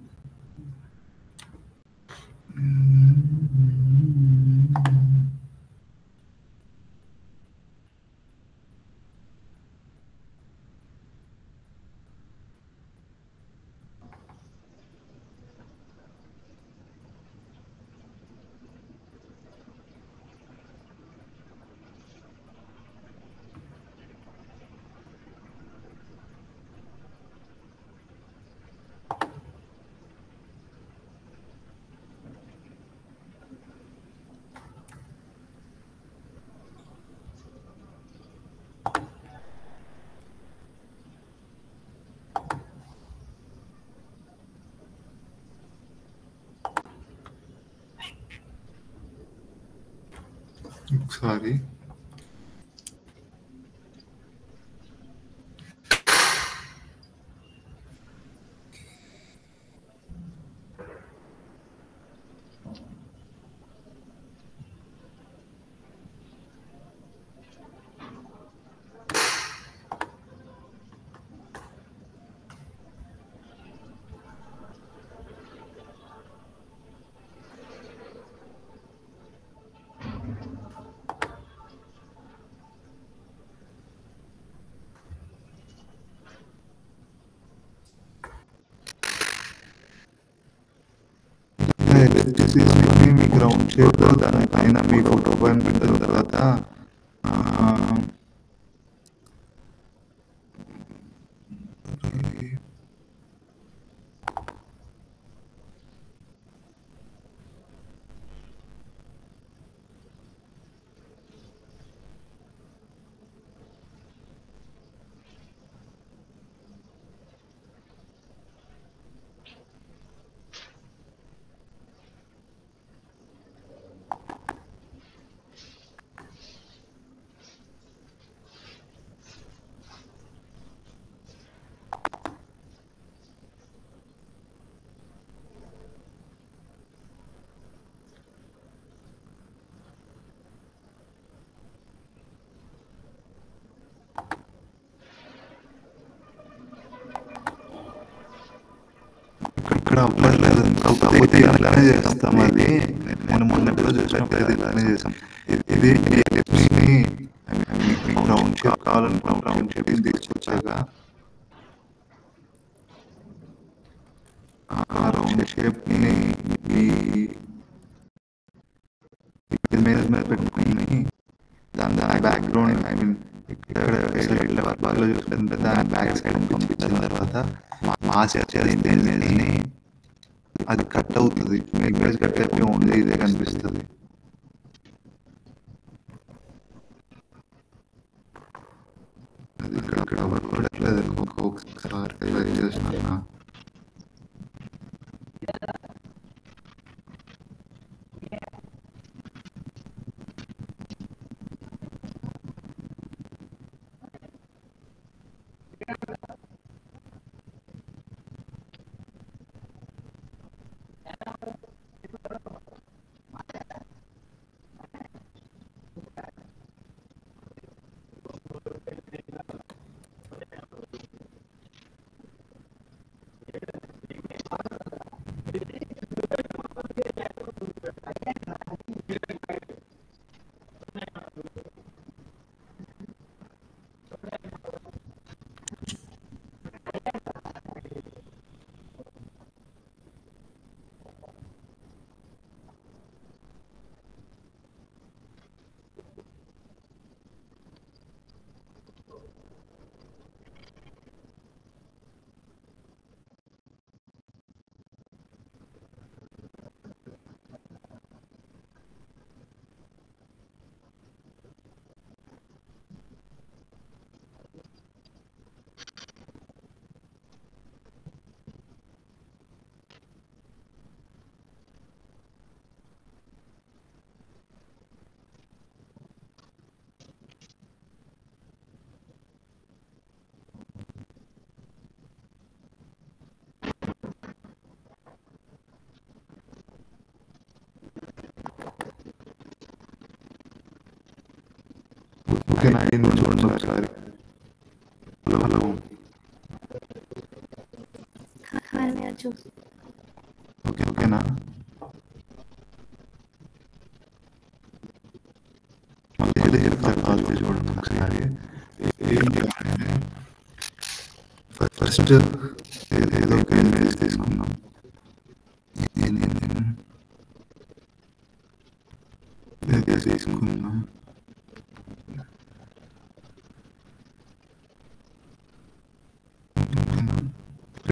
ఒకసారి మీ గ్రౌండ్ షేప్ దానిపైన మీ ఫోటో పైన పెట్టిన తర్వాత ఇక్కడ అవ్వలేదు, కాకపోతే ఇలానే చేస్తాం. అది నేను మొన్న ఎప్పుడో చూసినప్పుడు ఇలానే చేసాం. ఇది గ్రౌండ్ షేప్ కావాలనుకున్న రౌండ్ షేప్ తీసుకొచ్చాక ఆ రౌండ్ షేప్ని ఈ మీద పెట్టుకుని దాని బ్యాక్గ్రౌండ్ ఐ మీన్ ఇక్కడ సైడ్లో వర్క్లో చూసుకుంటే దాని బ్యాక్ సైడ్ పంపించిన తర్వాత మాస్ చేసేది అది కట్ అవుతుంది. ఇమేజ్ కట్ అయిపోయి ఓన్లీ ఇదే కనిపిస్తుంది. అది ఇక్కడ వర్క్ పడట్లేదు. ఒకసారి ట్రై చేస్తున్నా. ఓకేనా? అయింది చూడండి ఒకసారి. హలో ఓకేనా? మళ్ళీ చెప్తారు, కాల్ చేసి చూడండి ఒకసారి. ఏంటి అంటే ఫస్ట్ ఏదో ఒక ఇమేజ్ తీసుకున్నాం. తీసుకున్నాం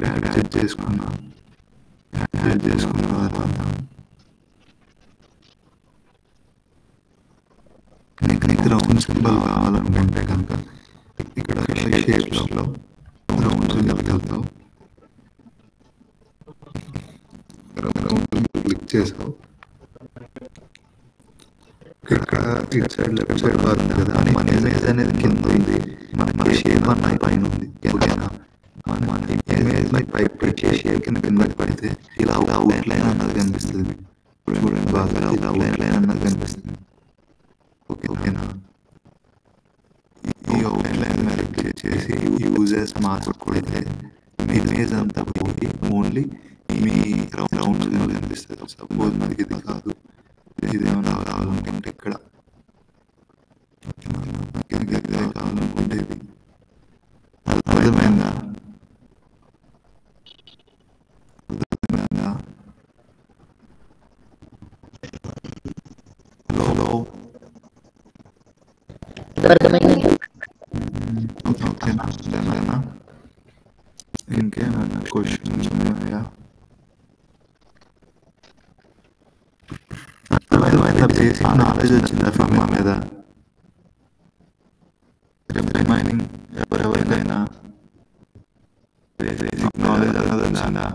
యాడ్ చేసుకున్నా. యాడ్ చేసుకున్న తర్వాత నీకు రౌండ్ సింబల్ కావాలనుకుంటే కనుక ఇక్కడ షేప్స్లో రౌండ్ సింబల్ వెళ్తావు. రౌండ్ క్లిక్ చేసావు. ఇక్కడ ఇటు సైడ్ లెఫ్ట్ సైడ్ బార్ ఉంది కదా, మన ఇమేజ్ అనేది కింద ఉంది, మన షేప్ అన్న పైన ఉంది. ఓకేనా? మన ఇమేజ్ పై షేప్ కింద పడితే ఇలా అవుట్ లైన్ అన్నది కనిపిస్తుంది. చూడండి బాగా, ఇలా అవుట్ లైన్ అన్నది కనిపిస్తుంది. ఓకేనా? ఈ అవుట్ లైన్ మీద క్లిక్ చేసి యూజర్స్ మాస్క్ కొడితే మీ ఇమేజ్ అంతా పోయి ఓన్లీ మీ రౌండ్ కనిపిస్తుంది. సపోజ్ మనకి ఇది కాదు, ఇదేమన్నా కావాలనుకుంటే ఇక్కడ కావాలనుకుంటే ఇది. అర్థమైందా? హలో ఓకేనా? ఇంకేమైనా క్వశ్చన్స్ ఉన్నాయా? బేసిక్ నాలెడ్జ్ వచ్చిందా ఫిల్మ్ మీద? రిమైనింగ్ ఎవరికైనా బేసిక్ నాలెడ్జ్ అన్నది వచ్చిందా?